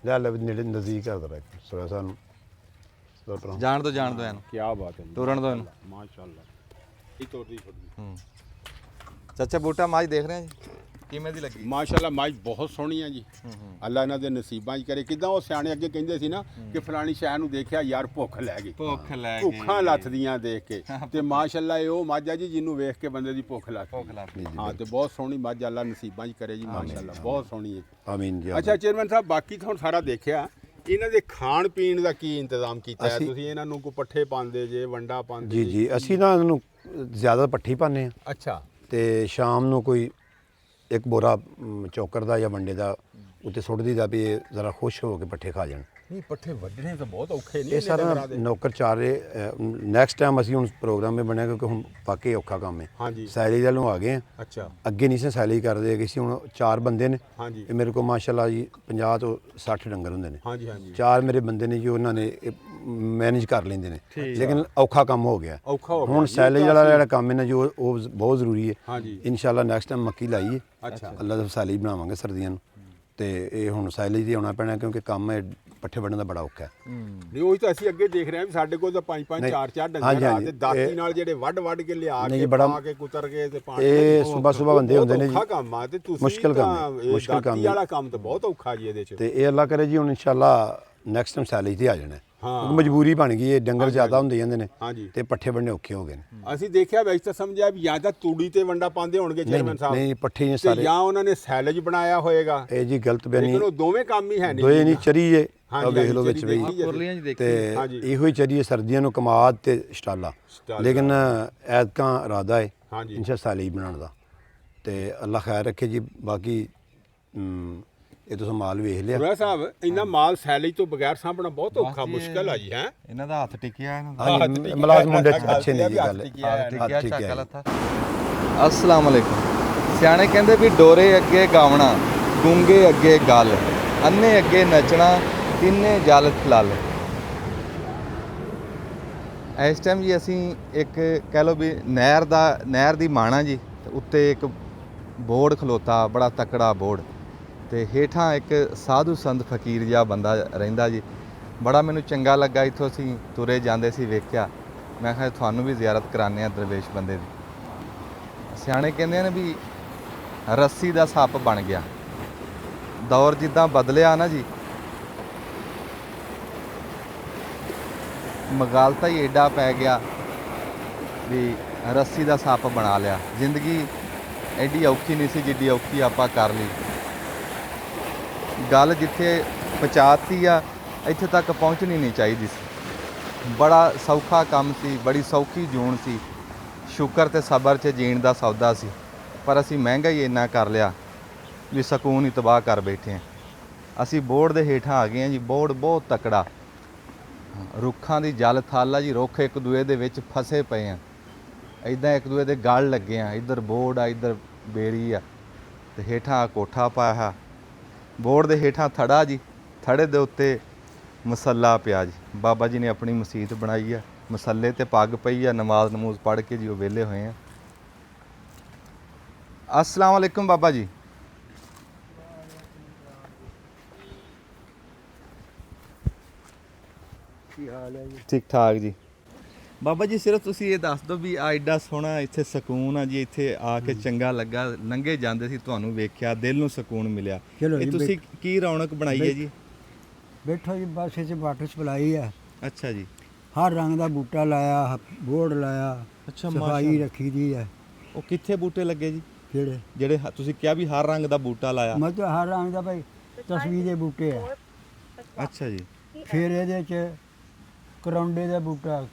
ਨੇੜੇ ਨਜ਼ਦੀਕ ਆ ਜ਼ਰਾ ਸੁਰਾ ਸਾਹਿਬ ਨੂੰ ਜਾਣ ਦੋ ਇਹਨੂੰ, ਕੀ ਬਾਤ ਹੈ ਤੋਰਨ ਦੋ ਇਹਨੂੰ। ਮਾਸ਼ਾਅੱਲਾ। ਇਹ ਤੋਰਦੀ ਛੋਟੀ ਚਾਚਾ ਬੂਟਾ ਮੱਝ ਦੇਖ ਰਹੇ ਆ ਜੀ, ਕਿਵੇਂ ਦੀ ਲੱਗੀ? ਮਾਸ਼ਾਅੱਲਾ ਮੱਝ ਬਹੁਤ ਸੋਹਣੀ ਆ ਜੀ। ਅੱਲਾ ਇਹਨਾਂ ਦੇ ਨਸੀਬਾਂ 'ਚ ਕਰੇ। ਕਿਦਾਂ ਉਹ ਸਿਆਣੇ ਅੱਗੇ ਕਹਿੰਦੇ ਸੀ ਨਾ ਕਿ ਫਲਾਣੀ ਸ਼ੈ ਨੂੰ ਦੇਖਿਆ ਯਾਰ ਭੁੱਖ ਲੈ ਗਈ, ਭੁੱਖ ਲੈ ਭੁੱਖਾਂ ਲੱਥਦੀਆਂ ਦੇਖ ਕੇ। ਤੇ ਮਾਸ਼ਾਅੱਲਾ ਇਹ ਉਹ ਮੱਝ ਆ ਜੀ ਜਿਹਨੂੰ ਵੇਖ ਕੇ ਬੰਦੇ ਦੀ ਭੁੱਖ ਲੱਥਦੀ। ਹਾਂ ਤੇ ਬਹੁਤ ਸੋਹਣੀ ਮੱਝ ਅੱਲਾ ਨਸੀਬਾਂ 'ਚ ਕਰੇ ਜੀ ਮਾਸ਼ਾਅੱਲਾ ਬਹੁਤ ਸੋਹਣੀ ਹੈ। ਆਮੀਨ ਜੀ। ਅੱਛਾ ਚੇਅਰਮੈਨ ਸਾਹਿਬ ਬਾਕੀ ਤੁਹਾਨੂੰ ਸਾਰਾ ਦੇਖਿਆ, ਇਹਨਾਂ ਦੇ ਖਾਣ ਪੀਣ ਦਾ ਕੀ ਇੰਤਜ਼ਾਮ ਕੀਤਾ ਹੈ ਤੁਸੀਂ? ਇਹਨਾਂ ਨੂੰ ਕੋਈ ਪੱਠੇ ਪਾਉਂਦੇ ਜੇ, ਵੰਡਾ ਪਾਉਂਦੇ? ਜੀ ਜੀ ਅਸੀਂ ਨਾ ਇਹਨੂੰ ਜ਼ਿਆਦਾ ਪੱਠੀ ਪਾਉਂਦੇ ਆ ਅੱਛਾ। ਤੇ ਸ਼ਾਮ ਨੂੰ ਕੋਈ ਇੱਕ ਬੋਰਾ ਚੌਕਰ ਦਾ ਜਾਂ ਵੰਡੇ ਦਾ ਉੱਤੇ ਸੁੱਟ ਦੀਦਾ ਵੀ ਇਹ ਜ਼ਰਾ ਖੁਸ਼ ਹੋ ਕੇ ਪੱਠੇ ਖਾ ਜਾਣ। ਨਹੀਂ ਪੱਠੇ ਵੱਢਣੇ ਤਾਂ ਬਹੁਤ ਔਖੇ ਨਹੀਂ ਇਹ ਸਾਰਾ ਨੌਕਰ ਚਾਰੇ ਨੈਕਸਟ ਟਾਈਮ ਅਸੀਂ ਹੁਣ ਪ੍ਰੋਗਰਾਮ ਵਿੱਚ ਬਣਿਆ ਕਿਉਂਕਿ ਹੁਣ ਵਾਕਈ ਔਖਾ ਕੰਮ ਹੈ। ਹਾਂਜੀ ਸੈਲੀ ਵੱਲੋਂ ਆ ਗਏ ਆ। ਅੱਛਾ ਅੱਗੇ ਨਹੀਂ ਸੀ ਸੈਲੀ ਕਰਦੇ ਹੈਗੇ ਸੀ। ਹੁਣ 4 ਬੰਦੇ ਨੇ। ਹਾਂਜੀ ਇਹ ਮੇਰੇ ਕੋਲ ਮਾਸ਼ਾਅੱਲਾ ਜੀ 50 ਤੋਂ 60 ਡੰਗਰ ਹੁੰਦੇ ਨੇ। ਹਾਂਜੀ ਹਾਂਜੀ 4 ਮੇਰੇ ਬੰਦੇ ਨੇ ਜੀ ਉਹਨਾਂ ਨੇ ਮੈਨੇਜ ਕਰ ਲੈਂਦੇ ਨੇ, ਲੇਕਿਨ ਔਖਾ ਕੰਮ ਹੋ ਗਿਆ। ਔਖਾ ਹੋ ਗਿਆ ਹੁਣ ਸੈਲੇਜ ਵਾਲਾ ਜਿਹੜਾ ਕੰਮ ਹੈ ਨਾ ਜੋ ਉਹ ਬਹੁਤ ਜ਼ਰੂਰੀ ਹੈ। ਹਾਂਜੀ ਇਨਸ਼ਾਅੱਲਾ ਨੈਕਸਟ ਟਾਈਮ ਮੱਕੀ ਲਾਈਏ। ਅੱਛਾ ਅੱਲਾ ਦਾ ਸੈਲੇਜ ਬਣਾਵਾਂਗੇ ਸਰਦੀਆਂ ਨੂੰ ਤੇ ਇਹ ਹੁਣ ਸਾਈਲੇਜ ਦੀ ਆਉਣਾ ਪੈਣਾ ਕਿਉਂਕਿ ਕੰਮ ਇਹ ਪੱਠੇ ਵੱਢਣ ਦਾ ਬੜਾ ਔਖਾ ਹੈ। ਨਹੀਂ ਉਹੀ ਤਾਂ ਅਸੀਂ ਅੱਗੇ ਦੇਖ ਰਹੇ ਹਾਂ ਵੀ ਸਾਡੇ ਕੋਲ ਤਾਂ 5-5 ਨਹੀਂ, 4-4 ਹਾਂਜੀ, ਡੰਗਰ ਆ ਹਾਂਜੀ, ਤੇ ਦਾਤੀ ਨਾਲ ਜਿਹੜੇ ਵੱਢ ਕੇ ਲਿਆ ਨਹੀਂ, ਕੇ ਬੜਾ- ਪਾ ਕੇ ਕੁਤਰ ਕੇ ਤੇ ਪਾਣੀ ਇਹ ਸੁਬਹ ਬੰਦੇ ਹੁੰਦੇ ਨੇ ਜੀ। ਔਖਾ ਕੰਮ ਆ ਤੇ ਤੁਸੀਂ ਮੁਸ਼ਕਿਲ ਕੰਮ ਹੈ, ਤਾਂ ਇਹ ਮੁਸ਼ਕਿਲ ਕੰਮ ਦਾਤੀ ਹੈ। ਵਾਲਾ ਕੰਮ ਤਾਂ ਬਹੁਤ ਔਖਾ ਜੀ ਇਹਦੇ 'ਚ। ਤੇ ਇਹ ਅੱਲਾ ਕਰੇ ਜੀ ਹੁਣ ਇਨਸ਼ਾਅੱਲਾ ਨੈਕਸਟ ਟਾਈਮ ਸਾਈਲੇਜ ਤੇ ਆ ਜਾਣਾ ਹੈ। ਹਾਂ। ਕਿਉਂਕਿ ਮਜਬੂਰੀ ਬਣ ਗਈ ਹੈ, ਡੰਗਰ ਜ਼ਿਆਦਾ ਹੁੰਦੇ ਜਾਂਦੇ ਨੇ ਹਾਂਜੀ ਤੇ ਪੱਠੇ ਵੱਢਣੇ ਔਖੇ ਹੋ ਗਏ ਨੇ। ਅਸੀਂ ਦੇਖਿਆ ਵੈਸੇ ਤਾਂ ਸਮਝਿਆ ਵੀ ਜਾਂ ਤਾਂ ਤੂੜੀ ਤੇ ਵੰਡਾ ਪਾਉਂਦੇ ਹੋਣਗੇ ਚੇਅਰਮੈਨ ਸਾਹਿਬ ਨਹੀਂ ਪੱਠੇ ਹੀ ਨੇ ਤੇ ਸਾਰੇ। ਜਾਂ ਉਹਨਾਂ ਨੇ ਸੈਲੇਜ ਬਣਾਇਆ ਹੋਏਗਾ ਇਹ ਜੀ ਗਲਤ ਬਿਆਨੀ ਲੇਕਿਨ ਉਹ ਦੋਵੇਂ ਕੰਮ ਹੀ ਹੈ ਨਹੀਂ ਦੋਏ ਨਹੀਂ ਚਰੀ ਹੈ ਹਾਂਜੀ, ਆ ਵੇਖ ਲਓ ਚਰੀ ਵਿੱਚ ਵੀ ਦੇਖੀ। ਕੁਰਲੀਆਂ 'ਚ ਦੇਖੀ ਤੇ ਹਾਂਜੀ। ਇਹੋ ਹੀ ਚਰੀ ਹੈ ਸਰਦੀਆਂ ਨੂੰ ਕਮਾਦ ਤੇ ਸਟਾਲਾ ਸਟਾਲਾ। ਲੇਕਿਨ ਐਤਕਾਂ ਇਰਾਦਾ ਹੈ ਹਾਂਜੀ ਇਨਸ਼ਾ ਸਾਈਲੇਜ ਬਣਾਉਣ ਦਾ ਤੇ ਅੱਲਾ ਖੈਰ ਰੱਖੇ ਜੀ। ਬਾਕੀ ਇਹ ਤੁਸੀਂ ਮਾਲ ਵੇਖ ਲਿਆ। ਸੁਰਾ ਸਾਹਿਬ ਇੰਨਾ ਮਾਲ ਸੈਲੇਜ ਤੋਂ ਬਗੈਰ ਸਾਂਭਣਾ ਬਹੁਤ ਔਖਾ ਮੁਸ਼ਕਲ ਆ ਜੀ ਹੈ ਇਹਨਾਂ ਦਾ ਹੱਥ ਟਿਕਿਆ ਇਹਨਾਂ ਦਾ ਹਾਂਜੀ ਮਲਾਜ਼ਮ ਮੁੰਡੇ ਅੱਛੇ ਨੇ ਜੀ ਗੱਲ ਟਿਕਿਆ ਠੀਕ ਹੈ ਝਾਕਾ ਲੱਥਾ। ਅਸਲਾਮ ਅਲੈਕੁਮ। ਸਿਆਣੇ ਕਹਿੰਦੇ ਵੀ ਡੋਰੇ ਅੱਗੇ ਗਾਵਣਾ, ਗੂੰਗੇ ਅੱਗੇ ਗੱਲ, ਅੰਨੇ ਅੱਗੇ ਨੱਚਣਾ, ਤਿੰਨੇ ਜਲ ਥਲਲ। ਇਸ ਟਾਈਮ ਜੀ ਅਸੀਂ ਇੱਕ ਕਹਿ ਲਓ ਵੀ ਨਹਿਰ ਦੀ ਮਾਣਾ ਜੀ ਤੇ ਉੱਤੇ ਇੱਕ ਬੋਰਡ ਖਲੋਤਾ, ਬੜਾ ਤਕੜਾ ਬੋਰਡ, ਤੇ ਹੇਠਾਂ ਇੱਕ ਸਾਧੂ ਸੰਤ ਫਕੀਰ ਜਿਹਾ ਬੰਦਾ ਰਹਿੰਦਾ ਜੀ। ਬੜਾ ਮੈਨੂੰ ਚੰਗਾ ਲੱਗਾ, ਇੱਥੋਂ ਅਸੀਂ ਤੁਰੇ ਜਾਂਦੇ ਸੀ ਵੇਖਿਆ, ਮੈਂ ਕਿਹਾ ਤੁਹਾਨੂੰ ਵੀ ਜ਼ਿਆਰਤ ਕਰਾਉਂਦੇ ਆ ਦਰਵੇਸ਼ ਬੰਦੇ ਦੀ। ਸਿਆਣੇ ਕਹਿੰਦੇ ਨੇ ਵੀ ਰੱਸੀ ਦਾ ਸੱਪ ਬਣ ਗਿਆ। ਦੌਰ ਜਿੱਦਾਂ ਬਦਲਿਆ ਨਾ ਜੀ, ਮਗਾਲਤਾ ਹੀ ਐਡਾ ਪੈ ਗਿਆ ਵੀ ਰੱਸੀ ਦਾ ਸੱਪ ਬਣਾ ਲਿਆ। ਜ਼ਿੰਦਗੀ ਐਡੀ ਔਖੀ ਨਹੀਂ ਸੀ ਜਿੱਡੀ ਔਖੀ ਆਪਾਂ ਕਰ ਲਈ। ਗੱਲ ਜਿੱਥੇ ਪਹੁੰਚਾਤੀ ਆ ਇੱਥੇ ਤੱਕ ਪਹੁੰਚਣੀ ਨਹੀਂ ਚਾਹੀਦੀ ਸੀ। ਬੜਾ ਸੌਖਾ ਕੰਮ ਸੀ, ਬੜੀ ਸੌਖੀ ਜੂਨ ਸੀ, ਸ਼ੁਕਰ ਤੇ ਸਬਰ 'ਚ ਜੀਣ ਦਾ ਸੌਦਾ ਸੀ। ਪਰ ਅਸੀਂ ਮਹਿੰਗਾ ਹੀ ਇੰਨਾ ਕਰ ਲਿਆ ਵੀ ਸਕੂਨ ਹੀ ਤਬਾਹ ਕਰ ਬੈਠੇ ਹਾਂ। ਅਸੀਂ ਬੋਰਡ ਦੇ ਹੇਠਾਂ ਆ ਗਏ ਹਾਂ ਜੀ। ਬੋਰਡ ਬਹੁਤ ਤਕੜਾ, ਰੁੱਖਾਂ ਦੀ ਜਲ ਥਲ ਆ ਜੀ। ਰੁੱਖ ਇੱਕ ਦੂਏ ਦੇ ਵਿੱਚ ਫਸੇ ਪਏ ਆ, ਇੱਦਾਂ ਇੱਕ ਦੂਏ ਦੇ ਗਲ ਲੱਗੇ ਆ। ਇੱਧਰ ਬੋਰਡ ਆ, ਇੱਧਰ ਬੇਰੀ ਆ, ਤੇ ਹੇਠਾਂ ਕੋਠਾ ਪਾਇਆ। ਬੋਰਡ ਦੇ ਹੇਠਾਂ ਥੜਾ ਜੀ, ਥੜੇ ਦੇ ਉੱਤੇ ਮਸੱਲਾ ਪਿਆ ਜੀ। ਬਾਬਾ ਜੀ ਨੇ ਆਪਣੀ ਮਸੀਤ ਬਣਾਈ ਆ, ਮਸੱਲੇ ਤੇ ਪੱਗ ਪਈ ਆ। ਨਮਾਜ਼ ਨਮੂਜ਼ ਪੜ੍ਹ ਕੇ ਜੀ ਉਹ ਵਿਹਲੇ ਹੋਏ ਆ। अस्सलाम वालेकुम बाबा जी। ठीक ठाक जी। ਬਾਬਾ ਜੀ ਸਿਰਫ ਤੁਸੀਂ ਇਹ ਦੱਸ ਦਿਓ ਵੀ ਆ ਐਡਾ ਸੋਹਣਾ ਇੱਥੇ ਸਕੂਨ ਆ ਜੀ। ਇੱਥੇ ਆ ਕੇ ਚੰਗਾ ਲੱਗਾ, ਲੰਘੇ ਜਾਂਦੇ ਸੀ ਤੁਹਾਨੂੰ ਵੇਖਿਆ, ਦਿਲ ਨੂੰ ਸਕੂਨ ਮਿਲਿਆ। ਇਹ ਤੁਸੀਂ ਕੀ ਰੌਣਕ ਬਣਾਈ ਹੈ ਜੀ? ਬੈਠੋ ਜੀ, ਬਸ ਇੱਥੇ ਵਾਟਰ ਸਪਲਾਈ ਆ। ਅੱਛਾ ਜੀ। ਹਰ ਰੰਗ ਦਾ ਬੂਟਾ ਲਾਇਆ, ਬੋਰਡ ਲਾਇਆ, ਅੱਛਾ, ਸਫਾਈ ਰੱਖੀ ਦੀ ਹੈ। ਉਹ ਕਿੱਥੇ ਬੂਟੇ ਲੱਗੇ ਜੀ? ਜਿਹੜੇ ਤੁਸੀਂ ਕਿਹਾ ਵੀ ਹਰ ਰੰਗ ਦਾ ਬੂਟਾ ਲਾਇਆ? ਮਤਲਬ ਹਰ ਰੰਗ ਦਾ ਭਾਈ ਤਸਵੀਰ ਦੇ ਬੂਟੇ ਆ। ਅੱਛਾ ਜੀ। ਫਿਰ ਇਹਦੇ ਚ ਕਰੌਂਡੇ ਦਾ ਬੂਟਾ,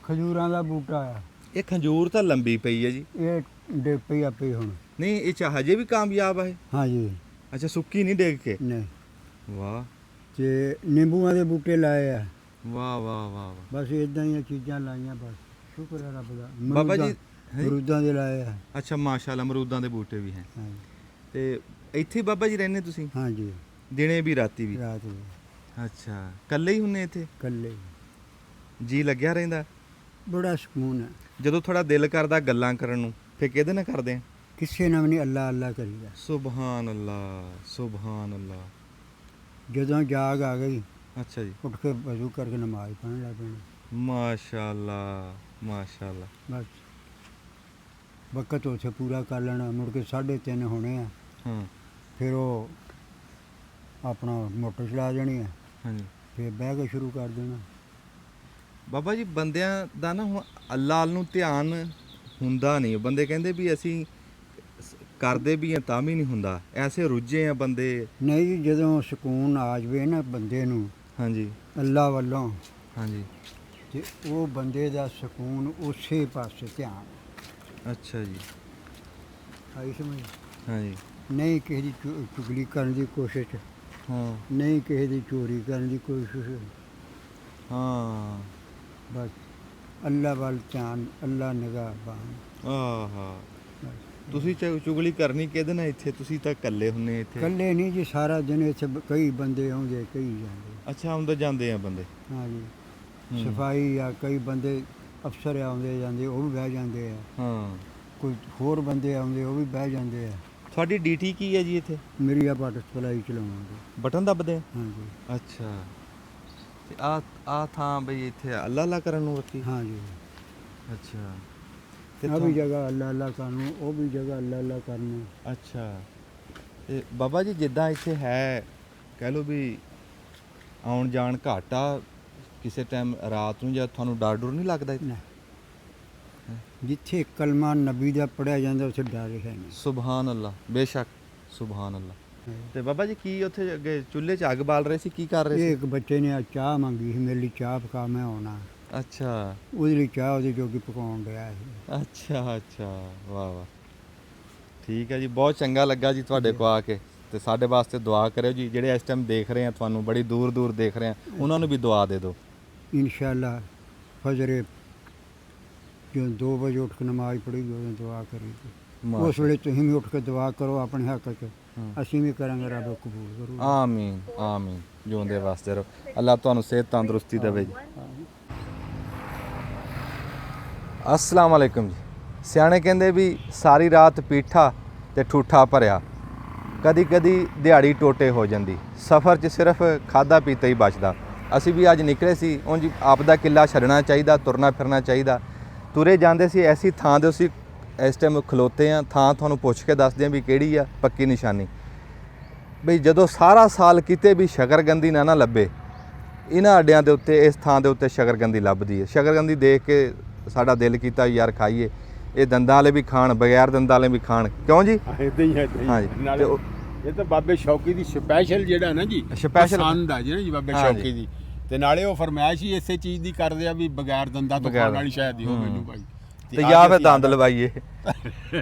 ਖਜੂਰਾਂ ਦਾ ਬੂਟਾ ਆ। ਇਹ ਖੰਜੂਰ ਤਾਂ ਲੰਬੀ ਪਈ ਹੈ ਜੀ। ਇਹ ਡਿੱਗ ਪਈ ਆਪੇ ਹੁਣ। ਨਹੀਂ ਇਹ ਚ ਹਜੇ ਵੀ ਕਾਮਯਾਬ ਹੈ? ਹਾਂਜੀ। ਅੱਛਾ, ਸੁੱਕੀ ਨਹੀਂ ਡਿੱਗ ਕੇ? ਨਹੀਂ। ਵਾਹ ਤੇ ਨਿੰਬੂਆਂ ਦੇ ਬੂਟੇ ਲਾਏ ਆ। ਵਾਹ ਵਾਹ ਵਾਹ। ਬਸ ਇਦਾਂ ਦੀਆਂ ਚੀਜ਼ਾਂ ਲਾਈਆਂ, ਬਸ ਸ਼ੁਕਰ ਹੈ ਰੱਬ ਦਾ। ਬਾਬਾ ਜੀ ਅਮਰੂਦਾਂ ਦੇ ਲਾਏ ਆ। ਅੱਛਾ, ਮਾਸ਼ਾਅੱਲਾ ਅਮਰੂਦਾਂ ਦੇ ਬੂਟੇ ਵੀ ਹੈ। ਹਾਂਜੀ ਤੇ ਇੱਥੇ ਬਾਬਾ ਜੀ ਰਹਿੰਦੇ ਤੁਸੀਂ? ਹਾਂਜੀ, ਦਿਨੇ ਵੀ ਰਾਤੀ ਵੀ? ਰਾਤ ਨੂੰ ਅੱਛਾ, ਇਕੱਲੇ ਹੀ ਹੁੰਨੇ ਇੱਥੇ? ਇਕੱਲੇ। ਜੀ ਲੱਗਿਆ ਰਹਿੰਦਾ? ਬੜਾ ਸਕੂਨ ਹੈ। ਜਦੋਂ ਥੋੜਾ ਦਿਲ ਕਰਦਾ ਗੱਲਾਂ ਕਰਨ ਨੂੰ ਫਿਰ ਕਿਹਦੇ ਨਾਲ ਕਰਦੇ ਆ? ਕਿਸੇ ਨਾਲ ਵੀ ਨਹੀਂ, ਅੱਲਾ ਅੱਲਾ ਕਰੀਦਾ। ਸੁਭਾਨ ਅੱਲਾ, ਸੁਭਾਨ ਅੱਲਾ। ਜਦੋਂ ਜਾਗ ਆ ਗਈ, ਅੱਛਾ ਜੀ। ਉੱਠ ਕੇ ਵਜ਼ੂ ਕਰਕੇ ਨਮਾਜ਼ ਪੜ੍ਹਨ ਲੱਗ ਪੈਣਾ। ਮਾਸ਼ਾਅੱਲਾ, ਮਾਸ਼ਾਅੱਲਾ। ਬਸ ਵਕਤ ਉੱਥੇ ਪੂਰਾ ਕਰ ਲੈਣਾ। ਮੁੜ ਕੇ 3:30 ਹੋਣੇ ਆ। ਹਾਂ ਫਿਰ ਉਹ ਆਪਣਾ ਮੋਟਰ ਚਲਾ ਜਾਣੀ ਹੈ। ਹਾਂਜੀ। ਫਿਰ ਬਹਿ ਕੇ ਸ਼ੁਰੂ ਕਰ ਦੇਣਾ। ਬਾਬਾ ਜੀ ਬੰਦਿਆਂ ਦਾ ਨਾ ਹੁਣ ਅੱਲਾ ਵੱਲ ਨੂੰ ਧਿਆਨ ਹੁੰਦਾ ਨਹੀਂ। ਬੰਦੇ ਕਹਿੰਦੇ ਵੀ ਅਸੀਂ ਕਰਦੇ ਵੀ ਆ ਤਾਂ ਵੀ ਨਹੀਂ ਹੁੰਦਾ, ਐਸੇ ਰੁੱਝੇ ਆ ਬੰਦੇ। ਨਹੀਂ ਜੀ, ਜਦੋਂ ਸਕੂਨ ਆ ਜਾਵੇ ਨਾ ਬੰਦੇ ਨੂੰ ਹਾਂਜੀ ਅੱਲਾ ਵੱਲੋਂ, ਹਾਂਜੀ। ਤੇ ਉਹ ਬੰਦੇ ਦਾ ਸਕੂਨ ਉਸੇ ਪਾਸੇ ਧਿਆਨ। ਅੱਛਾ ਜੀ। ਆਈ ਸਮਝ? ਹਾਂਜੀ। ਨਹੀਂ ਕਿਸੇ ਦੀ ਚੁਗਲੀ ਕਰਨ ਦੀ ਕੋਸ਼ਿਸ਼, ਹਾਂ ਨਹੀਂ ਕਿਸੇ ਦੀ ਚੋਰੀ ਕਰਨ ਦੀ ਕੋਸ਼ਿਸ਼, ਹਾਂ। ਬਸ ਅੱਲਾ ਵੱਲ ਧਿਆਨ, ਅੱਲਾ ਨਿਗਾਹਬਾਨ। ਆਹਾ, ਤੁਸੀਂ ਚੁਗਲੀ ਕਰਨੀ ਕਿਹਦੇ ਨਾਲ ਇੱਥੇ? ਤੁਸੀਂ ਤਾਂ ਇਕੱਲੇ ਹੁੰਨੇ ਇੱਥੇ। ਇਕੱਲੇ ਨਹੀਂ ਜੀ, ਸਾਰਾ ਦਿਨ ਇੱਥੇ ਕਈ ਬੰਦੇ ਆਉਂਦੇ, ਕਈ ਜਾਂਦੇ। ਅੱਛਾ, ਆਉਂਦੇ ਜਾਂਦੇ ਆ ਬੰਦੇ। ਹਾਂ ਜੀ। ਸਫਾਈ ਆ, ਕਈ ਬੰਦੇ ਅਫਸਰ ਆਉਂਦੇ ਜਾਂਦੇ, ਉਹ ਵੀ ਬਹਿ ਜਾਂਦੇ ਆ। ਹਾਂ। ਕੋਈ ਹੋਰ ਬੰਦੇ ਆਉਂਦੇ, ਉਹ ਵੀ ਬਹਿ ਜਾਂਦੇ ਆ। ਤੁਹਾਡੀ ਡੀਟੀ ਕੀ ਹੈ ਜੀ ਇੱਥੇ? ਮੇਰੀ ਆ ਵਾਟਰ ਸਪਲਾਈ ਚਲਾਵਾਂਗੇ। ਬਟਨ ਦੱਬਦੇ ਆ? ਹਾਂਜੀ ਅੱਛਾ, ਤੇ ਆ ਥਾਂ ਬਈ ਇੱਥੇ ਅੱਲਾ ਅੱਲਾ ਕਰਨ ਨੂੰ ਰੱਖੀ? ਹਾਂਜੀ ਅੱਛਾ, ਆ ਵੀ ਜਗ੍ਹਾ ਅੱਲਾ ਅੱਲਾ ਕਰਨ ਨੂੰ, ਉਹ ਵੀ ਜਗ੍ਹਾ ਅੱਲਾ ਅੱਲਾ ਕਰਨ ਨੂੰ। ਅੱਛਾ, ਤੇ ਬਾਬਾ ਜੀ ਜਿੱਦਾਂ ਇੱਥੇ ਹੈ, ਕਹਿ ਲਓ ਵੀ ਆਉਣ ਜਾਣ ਘੱਟ ਆ, ਕਿਸੇ ਟਾਈਮ ਰਾਤ ਨੂੰ ਜਾਂ ਤੁਹਾਨੂੰ ਡਰ ਡਰ ਨਹੀਂ ਲੱਗਦਾ ਇੱਥੇ? ਨਾ, ਜਿੱਥੇ ਕਲਮਾ ਨਬੀ ਦਾ ਪੜਿਆ ਜਾਂਦਾ ਉੱਥੇ ਡਰ ਹੈ ਨਹੀਂ। ਸੁਭਾਨ ਅੱਲਾ, ਬੇਸ਼ੱਕ, ਸੁਭਾਨ ਅੱਲਾ। ਤੇ ਬਾਬਾ ਜੀ ਕੀ ਉੱਥੇ ਅੱਗੇ ਚੁੱਲ੍ਹੇ 'ਚ ਅੱਗ ਬਾਲ ਰਹੇ ਸੀ, ਕੀ ਕਰ ਰਹੇ ਇਹ ਸੀ? ਇੱਕ ਬੱਚੇ ਨੇ ਆ ਚਾਹ ਮੰਗੀ ਸੀ, ਮੇਰੇ ਲਈ ਚਾਹ ਪਕਾ, ਮੈਂ ਆਉਣਾ। ਅੱਛਾ ਉਹਦੇ ਲਈ ਚਾਹ ਉਹਦੇ ਜੋਗੀ ਪਕਾਉਣ ਡਿਆ ਸੀ। ਅੱਛਾ ਅੱਛਾ, ਵਾਹ ਵਾਹ, ਠੀਕ ਹੈ ਜੀ, ਬਹੁਤ ਚੰਗਾ ਲੱਗਾ ਜੀ ਤੁਹਾਡੇ ਕੋਲ ਆ ਕੇ। ਤੇ ਸਾਡੇ ਵਾਸਤੇ ਦੁਆ ਕਰਿਓ ਜੀ, ਜਿਹੜੇ ਇਸ ਟਾਈਮ ਦੇਖ ਰਹੇ ਆ ਤੁਹਾਨੂੰ, ਬੜੀ ਦੂਰ ਦੂਰ ਦੇਖ ਰਹੇ ਆ, ਉਹਨਾਂ ਨੂੰ ਵੀ ਦੁਆ ਦੇ ਦਿਓ। ਇਨਸ਼ਾਅੱਲਾ ਫਜਰੇ ਜਦੋਂ 2 ਵਜੇ ਉੱਠ ਕੇ ਨਮਾਜ਼ ਪੜ੍ਹੀ ਉਦੋਂ ਦੁਆ ਕਰੀ। ਉਸ ਵੇਲੇ ਤੁਸੀਂ ਵੀ ਉੱਠ ਕੇ ਦੁਆ ਕਰੋ ਆਪਣੇ ਹੱਕ 'ਚ, ਅਸੀਂ ਵੀ ਕਰਾਂਗੇ, ਰੱਬ ਕਬੂਲ ਕਰੂ। ਆਮੀਨ ਆਮੀਨ, ਜਿਉਂਦੇ ਵਾਸਤੇ ਰਹੋ, ਅੱਲਾਹ ਤੁਹਾਨੂੰ ਸਿਹਤ ਤੰਦਰੁਸਤੀ ਦੇਵੇ ਜੀ। अस्सलाम वालेकुम जी। ਸਿਆਣੇ ਕਹਿੰਦੇ ਵੀ ਸਾਰੀ ਰਾਤ ਪੀਠਾ ਤੇ ਠੂਠਾ ਭਰਿਆ, ਕਦੀ ਕਦੀ ਦਿਹਾੜੀ ਟੋਟੇ ਹੋ ਜਾਂਦੀ, ਸਫ਼ਰ 'ਚ ਸਿਰਫ ਖਾਦਾ ਪੀਤਾ ਹੀ ਬਚਦਾ। ਅਸੀਂ ਵੀ ਅੱਜ ਨਿਕਲੇ ਸੀ, ਉਂਝ ਆਪ ਦਾ ਕਿੱਲਾ ਛੱਡਣਾ ਚਾਹੀਦਾ, ਤੁਰਨਾ ਫਿਰਨਾ ਚਾਹੀਦਾ। ਤੁਰੇ ਜਾਂਦੇ ਸੀ, ਐਸੀ ਥਾਂ ਦੇ ਅਸੀਂ ਇਸ ਟਾਈਮ ਖਲੋਤੇ ਆ, ਥਾਂ ਤੁਹਾਨੂੰ ਪੁੱਛ ਕੇ ਦੱਸਦੇ ਆ ਵੀ ਕਿਹੜੀ ਆ, ਪੱਕੀ ਨਿਸ਼ਾਨੀ ਬਈ ਜਦੋਂ ਸਾਰਾ ਸਾਲ ਕਿਤੇ ਵੀ ਸ਼ਕਰਗੰਦੀ ਨਾ ਲੱਭੇ, ਇਹਨਾਂ ਅੱਡਿਆਂ ਦੇ ਉੱਤੇ, ਇਸ ਥਾਂ ਦੇ ਉੱਤੇ ਸ਼ਕਰਗੰਦੀ ਲੱਭਦੀ ਹੈ। ਸ਼ਕਰਗੰਦੀ ਦੇਖ ਕੇ ਸਾਡਾ ਦਿਲ ਕੀਤਾ ਯਾਰ ਖਾਈਏ, ਇਹ ਦੰਦਾਂ ਵਾਲੇ ਵੀ ਖਾਣ, ਬਗੈਰ ਦੰਦਾਂ ਵਾਲੇ ਵੀ ਖਾਣ, ਕਿਉਂ ਜੀ? ਇਦਾਂ ਹੀ ਹੈ। ਹਾਂਜੀ, ਨਾਲੇ ਇਹ ਤਾਂ ਬਾਬੇ ਸ਼ੌਕੀ ਦੀ ਸਪੈਸ਼ਲ ਜਿਹੜਾ ਨਾ ਜੀ, ਸਪੈਸ਼ਲ ਪਸੰਦ ਆ ਜੀ ਬਾਬੇ ਸ਼ੌਕੀ ਦੀ। ਤੇ ਨਾਲੇ ਉਹ ਫਰਮਾਇਸ਼ ਹੀ ਇਸੇ ਚੀਜ਼ ਦੀ ਕਰਦੇ ਆ ਵੀ ਬਗੈਰ ਦੰਦਾਂ ਤੋਂ ਖਾਣ ਵਾਲੀ ਸ਼ਾਇਦ ਹੀ ਹੋ ਮੈਨੂੰ ਭਾਈ, ਤੇ ਜਾਂ ਫਿਰ ਦੰਦ ਲਵਾਈਏ।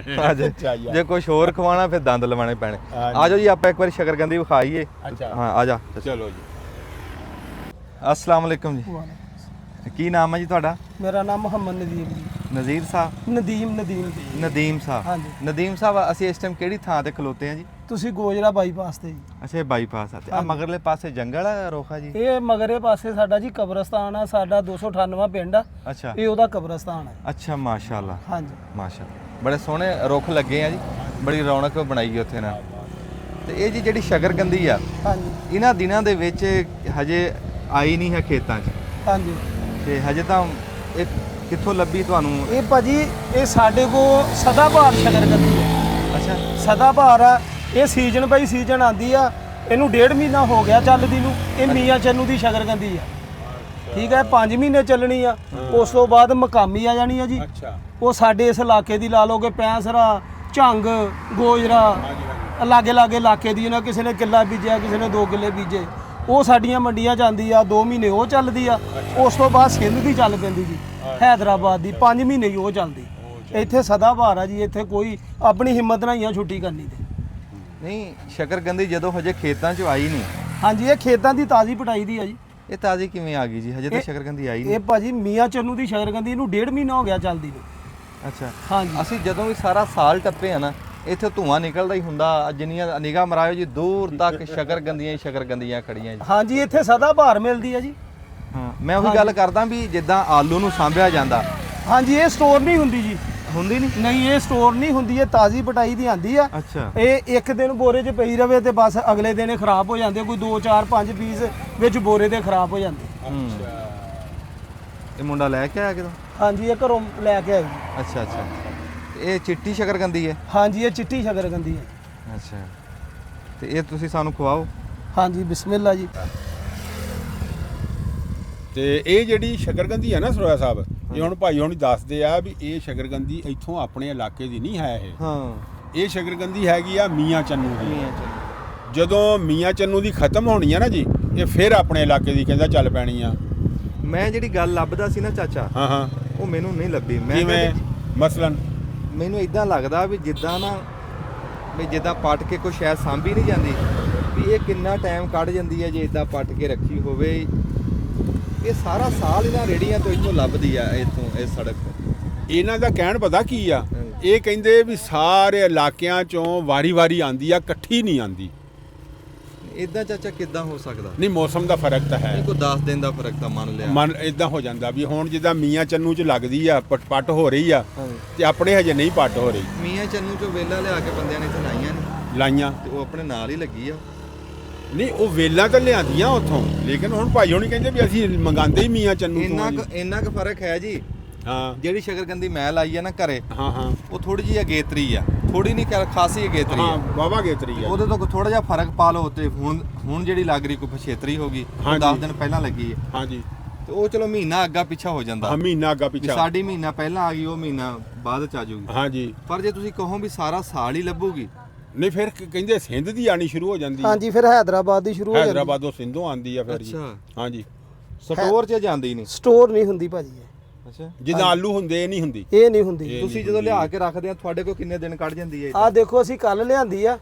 ਜੇ ਕੁਝ ਹੋਰ ਖਵਾਣਾ ਫਿਰ ਦੰਦ ਲਵਾਣੇ ਪੈਣੇ। ਆ ਜਾਓ ਜੀ, ਆਪਾਂ ਇੱਕ ਵਾਰੀ ਸ਼ਕਰਗੰਦੀ ਵਿਖਾਈਏ। ਹਾਂ ਆ ਜਾ, ਚਲੋ ਜੀ। अस्सलाम वालेकुम जी, ਕੀ ਨਾਮ ਹੈ ਜੀ ਤੁਹਾਡਾ? ਮੇਰਾ ਨਾਮ ਮੁਹੰਮਦ ਨਦੀਮ ਜੀ। ਨਜ਼ੀਰ ਸਾਹਿਬ? ਨਦੀਮ ਨਦੀਮ ਸਾਹਿਬ। ਹਾਂਜੀ। ਨਦੀਮ ਸਾਹਿਬ, ਅਸੀਂ ਇਸ ਟਾਈਮ ਕਿਹੜੀ ਥਾਂ ਤੇ ਖਲੋਤੇ ਆ ਜੀ? ਤੁਸੀਂ ਗੋਜਰਾ ਬਾਈਪਾਸ ਤੇ ਜੀ। ਅੱਛਾ, ਇਹ ਬਾਈਪਾਸ ਆ ਤੇ ਆ ਮਗਰਲੇ ਪਾਸੇ ਜੰਗਲ ਆ ਰੋਖਾ ਜੀ? ਇਹ ਮਗਰੇ ਪਾਸੇ ਸਾਡਾ ਜੀ ਕਬਰਸਤਾਨ ਆ, ਸਾਡਾ 298 ਪਿੰਡ ਆ, ਅੱਛਾ ਇਹ ਉਹਦਾ ਕਬਰਸਤਾਨ ਹੈ। ਅੱਛਾ, ਮਾਸ਼ਾਅੱਲਾ ਹਾਂਜੀ ਮਾਸ਼ਾਅੱਲਾ, ਬੜੇ ਸੋਹਣੇ ਰੁੱਖ ਲੱਗੇ ਆ ਜੀ, ਬੜੀ ਰੌਣਕ ਬਣਾਈ ਉੱਥੇ ਨਾ। ਤੇ ਇਹ ਜੀ ਜਿਹੜੀ ਸ਼ਕਰਗੰਦੀ ਆ, ਹਾਂਜੀ ਇਹਨਾਂ ਦਿਨਾਂ ਦੇ ਵਿੱਚ ਹਜੇ ਆਈ ਨਹੀਂ ਹੈ ਖੇਤਾਂ 'ਚ, ਹਾਂਜੀ। ਤੇ ਹਜੇ ਤਾਂ ਇਹ ਕਿੱਥੋਂ ਲੱਭੀ ਤੁਹਾਨੂੰ? ਇਹ ਭਾਜੀ ਇਹ ਸਾਡੇ ਕੋਲ ਸਦਾਬਹਾਰ ਸ਼ਕਰਗੰਦੀ ਹੈ। ਅੱਛਾ, ਸਦਾਬਹਾਰ ਆ, ਇਹ ਸੀਜ਼ਨ ਬਾਈ ਸੀਜ਼ਨ ਆਂਦੀ ਆ, ਇਹਨੂੰ 1.5 ਮਹੀਨਾ ਹੋ ਗਿਆ ਚੱਲਦੀ ਨੂੰ। ਇਹ ਮੀਆਂ ਚੰਨੂ ਦੀ ਸ਼ਕਰਗੰਦੀ ਆ, ਠੀਕ ਹੈ, 5 ਮਹੀਨੇ ਚੱਲਣੀ ਆ, ਉਸ ਤੋਂ ਬਾਅਦ ਮਕਾਮੀ ਆ ਜਾਣੀ ਆ ਜੀ। ਉਹ ਸਾਡੇ ਇਸ ਇਲਾਕੇ ਦੀ ਲਾ ਲੋਗੇ, ਪੈਂਸਰਾ, ਝੰਗ, ਗੋਜਰਾ, ਲਾਗੇ ਲਾਗੇ ਇਲਾਕੇ ਦੀ, ਨਾ ਕਿਸੇ ਨੇ ਕਿੱਲਾ ਬੀਜਿਆ, ਕਿਸੇ ਨੇ 2 ਕਿੱਲੇ ਬੀਜੇ, ਉਹ ਸਾਡੀਆਂ ਮੰਡੀਆਂ ਜਾਂਦੀ ਆ। 2 ਮਹੀਨੇ ਉਹ ਚੱਲਦੀ ਆ, ਉਸ ਤੋਂ ਬਾਅਦ ਸਿੰਧ ਦੀ ਚੱਲ ਪੈਂਦੀ ਜੀ, ਹੈਦਰਾਬਾਦ ਦੀ 5 ਮਹੀਨੇ ਹੀ ਉਹ ਚੱਲਦੀ। ਇੱਥੇ ਸਦਾਬਹਾਰ ਆ ਜੀ, ਇੱਥੇ ਕੋਈ ਆਪਣੀ ਹਿੰਮਤ ਨਾਲ ਹੀ ਆ ਛੁੱਟੀ ਕਰਨੀ ਤੇ। ਨਹੀਂ, ਸ਼ਕਰਗੰਦੀ ਜਦੋਂ ਹਜੇ ਖੇਤਾਂ 'ਚ ਆਈ ਨਹੀਂ। ਹਾਂਜੀ, ਇਹ ਖੇਤਾਂ ਦੀ ਤਾਜ਼ੀ ਪਟਾਈ ਦੀ ਆ ਜੀ। ਇਹ ਤਾਜ਼ੀ ਕਿਵੇਂ ਆ ਗਈ ਜੀ? ਹਜੇ ਤਾਂ ਸ਼ਕਰਗੰਦੀ ਆਈ ਨਹੀਂ। ਇਹ ਭਾਜੀ ਮੀਆਂ ਚੰਨੂ ਦੀ ਸ਼ਕਰਗੰਦੀ, ਇਹਨੂੰ 1.5 ਮਹੀਨਾ ਹੋ ਗਿਆ ਚੱਲਦੀ ਨੂੰ। ਅੱਛਾ, ਹਾਂਜੀ। ਅਸੀਂ ਜਦੋਂ ਵੀ ਸਾਰਾ ਸਾਲ ਟੱਪੇ ਆ ਨਾ, ਇੱਥੇ ਧੂਆਂ ਨਿਕਲਦਾ ਹੀ ਹੁੰਦਾ। ਜਿੰਨੀਆਂ ਨਿਗਾਹ ਮਰਾਇਓ ਜੀ, ਦੂਰ ਤੱਕ ਸ਼ਕਰਗੰਦੀਆਂ ਖੜੀਆਂ ਜੀ। ਹਾਂਜੀ, ਇੱਥੇ ਸਦਾਬਹਾਰ ਮਿਲਦੀ ਆ ਜੀ। ਹਾਂ, ਮੈਂ ਉਹੀ ਗੱਲ ਕਰਦਾ ਵੀ ਜਿੱਦਾਂ ਆਲੂ ਨੂੰ ਸਾਂਭਿਆ ਜਾਂਦਾ। ਹਾਂਜੀ, ਇਹ ਸਟੋਰ ਨਹੀਂ ਹੁੰਦੀ ਜੀ। ਹੁੰਦੀ ਨਹੀਂ? ਨਹੀਂ, ਇਹ ਸਟੋਰ ਨਹੀਂ ਹੁੰਦੀ, ਇਹ ਤਾਜ਼ੀ ਪਟਾਈ ਦੀ ਆਂਦੀ ਆ। ਅੱਛਾ, ਇਹ ਇੱਕ ਦਿਨ ਬੋਰੇ 'ਚ ਪਈ ਰਵੇ ਤੇ ਬਸ ਅਗਲੇ ਦਿਨ ਇਹ ਖਰਾਬ ਹੋ ਜਾਂਦੇ, ਕੋਈ 2 4 5 ਪੀਸ ਵਿੱਚ ਬੋਰੇ ਦੇ ਖਰਾਬ ਹੋ ਜਾਂਦੇ। ਇਹ ਮੁੰਡਾ ਲੈ ਕੇ ਆਇਆ ਕਿਦੋਂ? ਹਾਂਜੀ, ਇਹ ਘਰੋਂ ਲੈ ਕੇ ਆਏ ਜੀ। ਅੱਛਾ ਅੱਛਾ, ਇਹ ਚਿੱਟੀ ਸ਼ਕਰਗੰਦੀ ਹੈ? ਹਾਂਜੀ, ਇਹ ਚਿੱਟੀ ਸ਼ਕਰਗੰਦੀ ਹੈ। ਅੱਛਾ, ਤੇ ਇਹ ਤੁਸੀਂ ਸਾਨੂੰ ਖਵਾਓ। ਹਾਂਜੀ, ਬਿਸਮਿਲ੍ਲਾ ਜੀ। ਤੇ ਇਹ ਜਿਹੜੀ ਸ਼ਕਰਗੰਦੀ ਹੈ ਨਾ ਸਰੋਇਆ ਸਾਹਿਬ, ਇਹ ਹੁਣ ਭਾਈ ਹੁਣੀ ਦੱਸਦੇ ਆ ਵੀ ਇਹ ਸ਼ਕਰਗੰਦੀ ਇੱਥੋਂ ਆਪਣੇ ਇਲਾਕੇ ਦੀ ਨਹੀਂ ਹੈ। ਇਹ ਸ਼ਕਰਗੰਦੀ ਹੈਗੀ ਆ ਮੀਆਂ ਚੰਨੂ ਦੀ। ਜਦੋਂ ਮੀਆਂ ਚੰਨੂ ਦੀ ਖਤਮ ਹੋਣੀ ਆ ਨਾ ਜੀ, ਇਹ ਫਿਰ ਆਪਣੇ ਇਲਾਕੇ ਦੀ ਕਹਿੰਦਾ ਚੱਲ ਪੈਣੀ ਆ। ਮੈਂ ਜਿਹੜੀ ਗੱਲ ਲੱਭਦਾ ਸੀ ਨਾ ਚਾਚਾ, ਹਾਂ, ਉਹ ਮੈਨੂੰ ਨਹੀਂ ਲੱਭੀ। ਕਿਵੇਂ? ਮਸਲਨ ਮੈਨੂੰ ਇਦਾਂ ਲੱਗਦਾ ਵੀ ਜਿੱਦਾਂ ਨਾ, ਵੀ ਜਿੱਦਾਂ ਪੱਟ ਕੇ ਕੋਈ ਸ਼ਾਇਦ ਸਾਂਭੀ ਨਹੀਂ ਜਾਂਦੀ, ਵੀ ਇਹ ਕਿੰਨਾ ਟਾਈਮ ਕੱਢ ਜਾਂਦੀ ਹੈ ਜੇ ਇਦਾਂ ਪੱਟ ਕੇ ਰੱਖੀ ਹੋਵੇ। ਇਹ ਸਾਰਾ ਸਾਲ ਇਹਨਾਂ ਰੇੜੀਆਂ ਤੋਂ ਇੱਥੋਂ ਲੱਭਦੀ ਆ, ਇੱਥੋਂ ਇਸ ਸੜਕ ਤੋਂ। ਇਹਨਾਂ ਦਾ ਕਹਿਣ ਪਤਾ ਕੀ ਆ, ਇਹ ਕਹਿੰਦੇ ਵੀ ਸਾਰੇ ਇਲਾਕਿਆਂ ਚੋਂ ਵਾਰੀ-ਵਾਰੀ ਆਂਦੀ ਆ, ਇਕੱਠੀ ਨਹੀਂ ਆਂਦੀ। ਇਦਾਂ ਚਾਚਾ ਕਿੱਦਾਂ ਹੋ ਸਕਦਾ? ਨਹੀਂ ਮੌਸਮ ਦਾ ਫਰਕ ਤਾਂ ਹੈ, ਇਹ ਕੋਈ 10 ਦਿਨ ਦਾ ਫਰਕ ਤਾਂ ਮੰਨ ਲਿਆ। ਮਨ ਇਦਾਂ ਹੋ ਜਾਂਦਾ ਵੀ ਹੁਣ ਜਿੱਦਾਂ ਮੀਆਂ ਚੰਨੂ 'ਚ ਲੱਗਦੀ ਆ ਪੱਟ ਹੋ ਰਹੀ ਆ ਤੇ ਆਪਣੇ ਹਜੇ ਨਹੀਂ ਪੱਟ ਹੋ ਰਹੀ। ਮੀਆਂ ਚੰਨੂ ਚੋਂ ਵੇਲਾ ਲਿਆ ਕੇ ਬੰਦਿਆਂ ਨੇ ਇੱਥੇ ਲਾਈਆਂ ਨੇ ਲਾਈਆਂ ਤੇ ਉਹ ਆਪਣੇ ਨਾਲ ਹੀ ਲੱਗੀ ਆ। ਨਹੀਂ ਉਹ ਵੇਲਾਂ ਤਾਂ ਲਿਆਂਦੀਆਂ ਉੱਥੋਂ, ਲੇਕਿਨ ਹੁਣ ਭਾਈ ਹੋਣੀ ਕਹਿੰਦੇ ਵੀ ਅਸੀਂ ਮੰਗਾਉਂਦੇ ਹੀ ਮੀਆਂ ਚੰਨੂ ਤੋਂ ਆ ਜੀ। ਇੰਨਾ ਕੁ ਫਰਕ ਹੈ ਜੀ। ਹਾਂ ਜਿਹੜੀ ਸ਼ਕਰਕੰਦੀ ਮੈਂ ਲਾਈ ਆ ਨਾ ਘਰੇ, ਹਾਂ ਹਾਂ ਉਹ ਥੋੜੀ ਜਿਹੀ ਅਗੇਤਰੀ ਆ, ਥੋੜੀ ਨਹੀਂ ਖਾਸੀ ਅਗੇਤਰੀ ਹਾਂ ਆ। ਬਾਬਾ ਗੇਤਰੀ ਆ। ਉਹਦੇ ਤੋਂ ਥੋੜਾ ਜਿਹਾ ਫਰਕ ਪਾ ਲਓ ਤੇ ਹੁਣ ਜਿਹੜੀ ਲੱਗ ਰਹੀ ਕੋਈ ਪਛੇਤਰੀ ਹੋ ਗਈ, ਹਾਂਜੀ। 10 ਦਿਨ ਪਹਿਲਾਂ ਲੱਗੀ ਹੈ ਹਾਂਜੀ ਤੇ ਉਹ ਚਲੋ ਮਹੀਨਾ ਅੱਗਾ ਪਿੱਛਾ ਹੋ ਜਾਂਦਾ। ਹਾਂ ਮਹੀਨਾ ਅੱਗਾ ਵੀ ਪਿੱਛਾ। ਸਾਡੀ ਮਹੀਨਾ ਪਹਿਲਾਂ ਆ ਗਈ, ਉਹ ਮਹੀਨਾ ਬਾਅਦ ਚ ਆ ਜਾਊਗੀ। ਹਾਂਜੀ ਪਰ ਜੇ ਤੁਸੀਂ ਕਹੋ ਵੀ ਸਾਰਾ ਸਾਲ ਹੀ ਲੱਭੂਗੀ, ਨਹੀਂ ਫਿਰ ਕਹਿੰਦੇ ਸਿੰਧ ਦੀ ਆਣੀ ਸ਼ੁਰੂ ਹੋ ਜਾਂਦੀ ਹੈ। ਹਾਂਜੀ ਫਿਰ ਹੈਦਰਾਬਾਦ ਦੀ ਸ਼ੁਰੂ ਹੋ ਜਾਂਦੀ। ਹੈਦਰਾਬਾਦੋਂ ਸਿੰਧੋਂ ਆਂਦੀ ਆ ਫਿਰ ਜੀ। ਅੱਛਾ। ਹਾਂਜੀ ਸਟੋਰ 'ਚ ਜਾਂਦੀ ਨਹੀਂ। ਸਟੋਰ ਨਹੀਂ ਹੁੰਦੀ ਭਾਜੀ ਇਹ। ਅੱਛਾ, ਜਿੱਦਾਂ ਆਲੂ ਹੁੰਦੇ ਇਹ ਨਹੀਂ ਹੁੰਦੀ। ਇਹ ਨਹੀਂ ਹੁੰਦੀ। ਤੁਸੀਂ ਜਦੋਂ ਲਿਆ ਕੇ ਰੱਖਦੇ ਆ ਤੁਹਾਡੇ ਕੋਲ ਕਿੰਨੇ ਦਿਨ ਕੱਢ ਜਾਂਦੀ ਹੈ? ਆਹ ਦੇਖੋ ਅਸੀਂ ਕੱਲ ਲਿਆਂਦੀ ਆ,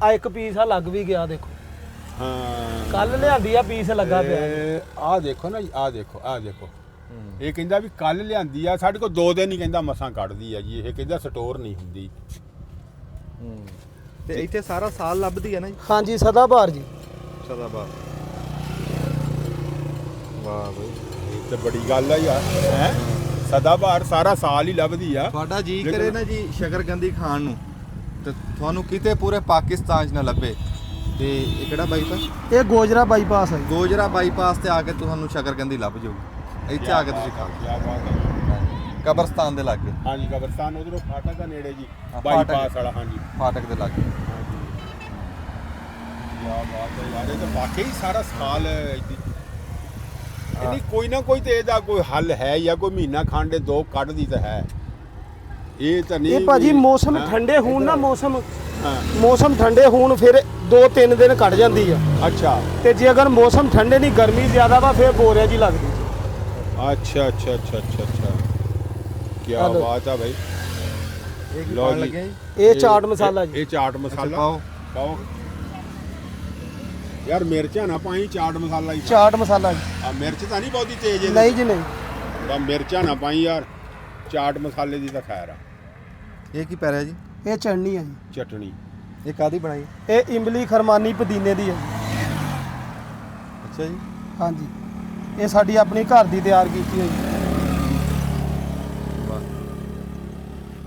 ਆ ਇੱਕ ਪੀਸ ਆ ਲੱਗ ਵੀ ਗਿਆ ਦੇਖੋ। ਹਾਂ ਕੱਲ ਲਿਆਂਦੀ ਆ, ਪੀਸ ਲੱਗਾ ਪਿਆ। ਆਹ ਦੇਖੋ ਨਾ, ਆਹ ਦੇਖੋ, ਆਹ ਦੇਖੋ। ਇਹ ਕਹਿੰਦਾ ਵੀ ਕੱਲ ਲਿਆਂਦੀ ਆ, ਸਾਡੇ ਕੋਲ 2 ਦਿਨ ਹੀ ਕਹਿੰਦਾ ਮਸਾਂ ਕੱਢਦੀ ਆ ਜੀ। ਇਹ ਕਹਿੰਦਾ ਸਟੋਰ ਨਹੀਂ ਹੁੰਦੀ। ਤੇ ਇੱਥੇ ਸਾਰਾ ਸਾਲ ਲੱਭਦੀ ਹੈ ਨਾ ਜੀ? ਹਾਂਜੀ ਸਦਾਬਹਾਰ ਜੀ। ਸਦਾਬਹਾਰ। ਵਾਹ ਬਈ, ਇਹ ਤੇ ਬੜੀ ਗੱਲ ਆ ਯਾਰ। ਹੈ ਸਦਾਬਹਾਰ ਸਾਰਾ ਸਾਲ ਹੀ ਲੱਭਦੀ ਆ। ਤੁਹਾਡਾ ਜੀ ਕਰੇ ਨਾ ਜੀ ਸ਼ਕਰਕੰਦੀ ਖਾਣ ਨੂੰ, ਤੇ ਤੁਹਾਨੂੰ ਕਿਤੇ ਪੂਰੇ ਪਾਕਿਸਤਾਨ 'ਚ ਨਾ ਲੱਭੇ। ਤੇ ਇਹ ਕਿਹੜਾ ਬਾਈਪਾਸ? ਇਹ ਗੋਜਰਾ ਬਾਈਪਾਸ ਹੈ ਜੀ। ਗੋਜਰਾ ਬਾਈਪਾਸ ਤੇ ਆ ਕੇ ਤੁਹਾਨੂੰ ਸ਼ਕਰਕੰਦੀ ਲੱਭ ਜਾਊਗੀ। ਇੱਥੇ ਆ ਕੇ ਤੁਸੀਂ ਖਾਓ। ਕਿਆ ਬਾਤ ਹੈ। ਕਬਰਸਤਾਨ ਦੇ ਲਾਗੇ, ਹਾਂਜੀ ਕਬਰਸਤਾਨ ਉਧਰੋਂ ਫਾਟਕ ਦਾ ਨੇੜੇ ਜੀ, ਹਾਂ, ਬਾਈਪਾਸ ਵਾਲਾ। ਹਾਂਜੀ ਫਾਟਕ ਦੇ ਲਾਗੇ। ਕਿਆ ਬਾਤ ਹੈ ਯਾਰ, ਇਹ ਤਾਂ ਵਾਕਈ ਸਾਰਾ ਸਾਲ ਨਹੀਂ ਕੋਈ ਨਾ ਕੋਈ ਤੇ ਇਹਦਾ ਕੋਈ ਹੱਲ ਹੈ ਜਾਂ ਕੋਈ ਮਹੀਨਾ ਖੰਡ 2 ਕੱਢਦੀ ਤਾਂ ਹੈ। ਇਹ ਤਾਂ ਨਹੀਂ ਇਹ ਭਾਜੀ ਵੀ- ਮੌਸਮ ਹਾਂ। ਠੰਡੇ ਹੋਣ ਨਾ, ਹਾਂ ਮੌਸਮ ਠੰਡੇ ਹੋਣ ਫਿਰ 2-3 ਦਿਨ ਕੱਢ ਜਾਂਦੀ ਆ। ਅੱਛਾ ਤੇ ਜੇ ਅਗਰ ਮੌਸਮ ਠੰਡੇ ਨਹੀਂ, ਗਰਮੀ ਜ਼ਿਆਦਾ ਵਾ, ਫਿਰ ਬੋਰਿਆ ਜੀ ਲੱਗਦੀ ਜੀ। ਅੱਛਾ ਅੱਛਾ ਅੱਛਾ ਅੱਛਾ ਅੱਛਾ ਕੀ ਹਲੋ। ਬਾਤ ਆ ਭਾਈ। ਇਹ ਕੀ ਲਓ ਪਾਉਣ ਜੀ। ਲੱਗੇ ਜੀ? ਇਹ ਚਾਟ ਮਸਾਲਾ ਜੀ। ਇਹ ਚਾਟ ਮਸਾਲਾ ਪਾਓ। ਪਾਓ ਯਾਰ, ਮਿਰਚਾਂ ਨਾ ਪਾਈ, ਚਾਟ ਮਸਾਲਾ ਹੀ ਚਾਟ ਮਸਾਲਾ ਜੀ। ਆ। ਮਿਰਚ ਤਾਂ ਨਹੀਂ ਬਹੁਤੀ ਤੇਜ਼ ਇਹਦੇ ਨਹੀਂ ਜੀ ਨਹੀਂ। ਤਾਂ ਮਿਰਚਾਂ ਨਾ ਪਾਈ ਯਾਰ, ਚਾਟ ਮਸਾਲੇ ਦੀ ਤਾਂ ਖੈਰ ਆ। ਇਹ ਕੀ ਪੈ ਰਿਹਾ ਜੀ? ਇਹ ਚਟਨੀ ਹੈ ਜੀ। ਚਟਣੀ ਇਹ ਕਾਦੀ ਬਣਾਈ? ਇਹ ਇਮਲੀ ਖਰਮਾਨੀ ਪੁਦੀਨੇ ਦੀ ਹੈ ਜੀ। ਅੱਛਾ ਜੀ। ਹਾਂਜੀ ਇਹ ਸਾਡੀ ਆਪਣੀ ਘਰ ਦੀ ਤਿਆਰ ਕੀਤੀ ਹੋਈ ਹੈ।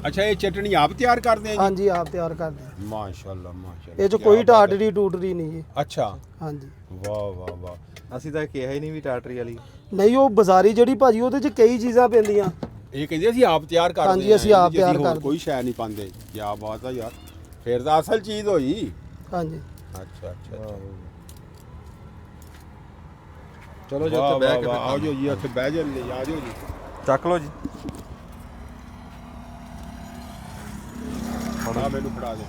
ਅੱਛਾ ਇਹ ਚਟਣੀ ਆਪ ਤਿਆਰ ਕਰਦੇ ਆ ਜੀ? ਹਾਂਜੀ ਆਪ ਤਿਆਰ ਕਰਦੇ ਹਾਂ। ਮਾਸ਼ਾਅੱਲਾ ਮਾਸ਼ਾਅੱਲਾ। ਇਹ ਚ ਕਿਆ ਕੋਈ ਬਾਤ ਹੈ। ਟਾਟਰੀ ਟੂਟਰੀ ਨਹੀਂ ਜੀ। ਅੱਛਾ ਹਾਂਜੀ ਵਾਹ ਵਾਹ ਵਾਹ। ਅਸੀਂ ਤਾਂ ਕਿਹਾ ਹੀ ਨਹੀਂ ਵੀ ਟਾਟਰੀ ਵਾਲੀ। ਨਹੀਂ ਉਹ ਬਾਜ਼ਾਰੀ ਜਿਹੜੀ ਭਾਜੀ ਉਹਦੇ ਚ ਕਈ ਚੀਜ਼ਾਂ ਪੈਂਦੀਆਂ। ਇਹ ਕਹਿੰਦੇ ਅਸੀਂ ਆਪ ਤਿਆਰ ਕਰਦੇ ਹਾਂਜੀ, ਹਾਂ, ਅਸੀਂ ਆਪ ਇਹਦੇ 'ਚ ਤਿਆਰ ਹੋਰ ਕਰਦੇ। ਕੋਈ ਸ਼ੈ ਨਹੀਂ ਪਾਉਂਦੇ। ਕੀ ਬਾਤ ਆ ਯਾਰ, ਫਿਰ ਤਾਂ ਅਸਲ ਚੀਜ਼ ਹੋਈ। ਹਾਂਜੀ ਅੱਛਾ ਅੱਛਾ ਅੱਛਾ। ਚਲੋ ਜੀ ਵਾਹ, ਉੱਥੇ ਬਹਿ ਵਾਹ, ਕੇ ਵਾਹ, ਆਓ ਫਿਰ ਜੀ ਉੱਥੇ ਬਹਿ ਜਾਂਦੇ, ਆ ਜਾਓ ਜੀ। ਚੱਕ ਲਓ ਜੀ। ਆ ਮੈਨੂੰ ਫੜਾ ਦੇ,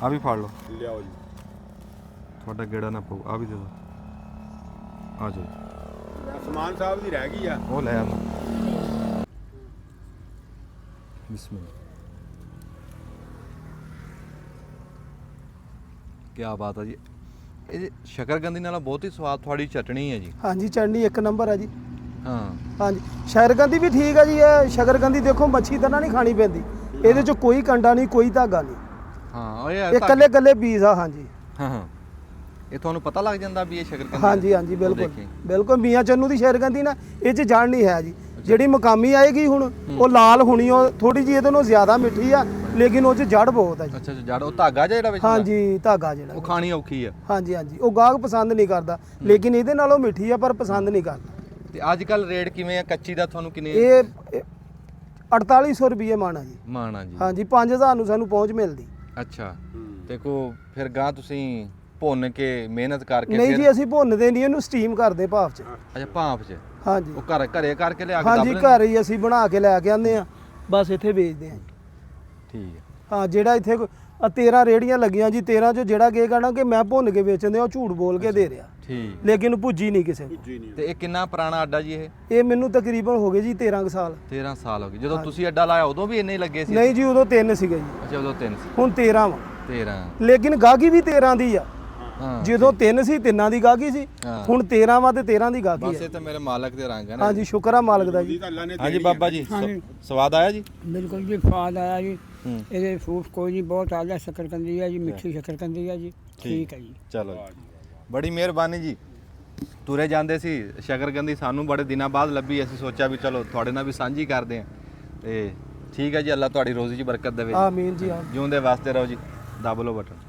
ਆ ਵੀ ਫੜ ਲਓ, ਲਿਆਓ ਜੀ। ਤੁਹਾਡਾ ਗੇੜਾ ਨਾ ਪਊ। ਆ ਵੀ ਦੇ ਦਿਓ। ਆ ਜਾਓ, ਅਸਮਾਨ ਸਾਹਿਬ ਦੀ ਰਹਿ ਗਈ ਆ। ਉਹ ਲੈ ਆਉਣਾ। ਬਿਸਮਿਲ੍ਲਾ। ਕੀ ਬਾਤ ਆ ਜੀ। ਇਹ ਸ਼ਕਰਕੰਦੀ ਨਾਲ ਬਹੁਤ ਹੀ ਸਵਾਦ ਤੁਹਾਡੀ ਚਟਣੀ ਹੈ ਜੀ। ਹਾਂਜੀ ਚਟਨੀ ਇੱਕ ਨੰਬਰ ਹੈ ਜੀ। ਹਾਂ ਹਾਂਜੀ ਸ਼ਕਰਕੰਦੀ ਵੀ ਠੀਕ ਹੈ ਜੀ। ਇਹ ਸ਼ਕਰਕੰਦੀ ਦੇਖੋ ਮੱਛੀ ਤਰ੍ਹਾਂ ਨਹੀਂ ਖਾਣੀ ਪੈਂਦੀ। ਇਹਦੇ ਚ ਕੋਈ ਕੰਡਾ ਨਹੀਂ, ਕੋਈ ਧਾਗਾ ਨਹੀਂ। ਹਾਂ ਇਹ ਕੱਲੇ ਕੱਲੇ ਪੀਸ ਆ। ਹਾਂਜੀ ਹਾਂ ਹਾਂ। ਇਹ ਤੁਹਾਨੂੰ ਪਤਾ ਲੱਗ ਜਾਂਦਾ ਵੀ ਇਹ ਸ਼ਕਰਕੰਦੀ? ਹਾਂਜੀ ਹਾਂਜੀ ਉਹ ਬਿਲਕੁਲ ਦੇਖੀ। ਬਿਲਕੁਲ। ਮੀਆਂ ਚੰਨੂ ਦੀ ਸ਼ਕਰਕੰਦੀ ਨਾ ਇਹ ਚ ਜਾਣ ਨਹੀਂ ਹੈ ਜੀ। ਜਿਹੜੀ ਮਕਾਮੀ ਆਏਗੀ ਹੁਣ ਉਹ ਲਾਲ ਹੋਣੀ, ਉਹ ਥੋੜੀ ਜਿਹੀ ਇਹਦੇ ਨਾਲੋਂ ਜ਼ਿਆਦਾ ਮਿੱਠੀ ਆ, ਲੇਕਿਨ ਉਹ ਚ ਜੜ ਬਹੁਤ ਆ ਜੀ। ਅੱਛਾ ਜੜ ਉਹ ਧਾਗਾ ਜਿਹੜਾ ਵਿੱਚ ਹੁੰਦਾ? ਹਾਂਜੀ ਧਾਗਾ ਜਿਹੜਾ ਉਹ ਖਾਣੀ ਔਖੀ ਆ। ਹਾਂਜੀ ਹਾਂਜੀ ਉਹ ਗਾਹਕ ਪਸੰਦ ਨਹੀਂ ਕਰਦਾ, ਲੇਕਿਨ ਇਹਦੇ ਨਾਲੋਂ ਮਿੱਠੀ ਆ ਪਰ ਪਸੰਦ ਨਹੀਂ ਕਰਦਾ। ਤੇ ਅੱਜ ਕੱਲ ਰੇਟ ਕਿਵੇਂ ਆ ਕੱਚੀ ਦਾ? ਤੁਹਾਨੂੰ ਕਿੰਨੇ? ਇਹ 4800 ਰੁਪਏ ਮਾਣਾ ਜੀ। ਮਾਣਾ ਜੀ। ਹਾਂਜੀ 5000 ਨੂੰ ਸਾਨੂੰ ਪਹੁੰਚ ਮਿਲਦੀ। ਅੱਛਾ ਤੇ ਕੋ ਫਿਰ ਗਾਂ ਤੁਸੀਂ ਭੁੰਨ ਕੇ ਮਿਹਨਤ ਕਰਕੇ ਨਹੀਂ ਜੀ ਅਸੀਂ ਭੁੰਨਦੇ ਨਹੀਂ, ਇਹਨੂੰ ਸਟੀਮ ਕਰਦੇ ਭਾਫ 'ਚ। ਅੱਛਾ ਭਾਂਪ 'ਚ? ਹਾਂਜੀ ਉਹ ਘਰੇ ਕਰਕੇ ਲਿਆ ਕੇ ਹਾਂਜੀ ਦੱਬ ਲੈਂਦੇ? ਘਰ ਹੀ ਅਸੀਂ ਬਣਾ ਕੇ ਲੈ ਕੇ ਆਉਂਦੇ ਆ, ਬਸ ਇੱਥੇ ਵੇਚਦੇ ਆ। ਠੀਕ ਹੈ। ਹਾਂ ਜਿਹੜਾ ਇੱਥੇ 13 ਰੇੜੀਆਂ ਲੱਗੀਆਂ ਜੀ, 13 ਚੋਂ ਜਿਹੜਾ ਕੀ ਕਹਿਣਾ ਕਿ ਮੈਂ ਭੁੰਨ ਕੇ ਵੇਚਦੇ ਆ, ਉਹ ਝੂਠ ਬੋਲ ਕੇ ਦੇ ਰਿਹਾ, ਠੀਕ। ਲੇਕਿਨ ਭੁੱਜੀ ਨਹੀਂ ਕਿਸੇ ਨੂੰ। ਤੇ ਇਹ ਕਿੰਨਾ ਪੁਰਾਣਾ ਅੱਡਾ ਜੀ ਇਹ? ਇਹ ਮੈਨੂੰ ਤਕਰੀਬਨ ਹੋ ਗਏ ਜੀ 13 ਕੁ ਸਾਲ। 13 ਸਾਲ ਹੋ ਗਏ। ਜਦੋਂ ਤੁਸੀਂ ਅੱਡਾ ਲਾਇਆ ਉਦੋਂ ਵੀ ਇੰਨੇ ਹੀ ਲੱਗੇ ਸੀ? ਨਹੀਂ ਜੀ ਉਦੋਂ 3 ਸੀਗੇ ਜੀ, ਅੱਛਾ ਉਦੋਂ 3 ਸੀ। ਹੁਣ 13 ਵਾ। 13। ਲੇਕਿਨ ਗਾਹਕੀ ਵੀ 13 ਦੀ ਆ। ਹਾਂ ਜਦੋਂ 3 ਸੀ 3 ਦੀ ਗਾਹਕੀ ਸੀ, ਹਾਂ। ਹੁਣ 13 ਵਾ ਤੇ 13 ਦੀ ਗਾਹਕੀ ਬਸ ਆ। ਇਹ ਤਾਂ ਮੇਰੇ ਮਾਲਕ ਦੇ ਰੰਗ ਹੈ ਨਾ। ਹਾਂਜੀ ਸ਼ੁਕਰ ਆ ਮਾਲਕ ਦਾ ਜੀ। ਹਾਂਜੀ ਬਾਬਾ ਜੀ ਸਵਾਦ ਆਇਆ ਜੀ? ਬਿਲਕੁਲ ਜੀ ਸਵਾਦ ਆਇਆ ਜੀ। ਹੂੰ। ਇਹਦੇ ਫਰੂਟ ਕੋਈ ਨਹੀਂ, ਬਹੁਤ ਆਲਾ ਸ਼ਕਰਕੰਦੀ ਹੈ ਜੀ, ਮਿੱਠੀ ਸ਼ਕਰਕੰਦੀ ਹੈ ਜੀ। ਠੀਕ ਹੈ ਜੀ। ਚਲੋ ਜੀ। ਬੜੀ ਮਿਹਰਬਾਨੀ ਜੀ। ਤੁਰੇ ਜਾਂਦੇ ਸੀ ਸ਼ਕਰਕੰਦੀ ਸਾਨੂੰ ਬੜੇ ਦਿਨਾਂ ਬਾਅਦ ਲੱਭੀ, ਅਸੀਂ ਸੋਚਿਆ ਵੀ ਚਲੋ ਤੁਹਾਡੇ ਨਾਲ ਵੀ ਸਾਂਝੀ ਕਰਦੇ ਹਾਂ। ਤੇ ਠੀਕ ਹੈ ਜੀ, ਅੱਲਾ ਤੁਹਾਡੀ ਰੋਜ਼ੀ 'ਚ ਬਰਕਤ ਦੇਵੇ। ਆਮੀਨ ਜੀ ਆਮੀਨ। ਜਿਉਂਦੇ ਵਾਸਤੇ ਰਹੋ ਜੀ, ਦਬ ਲਓ ਬਟਨ।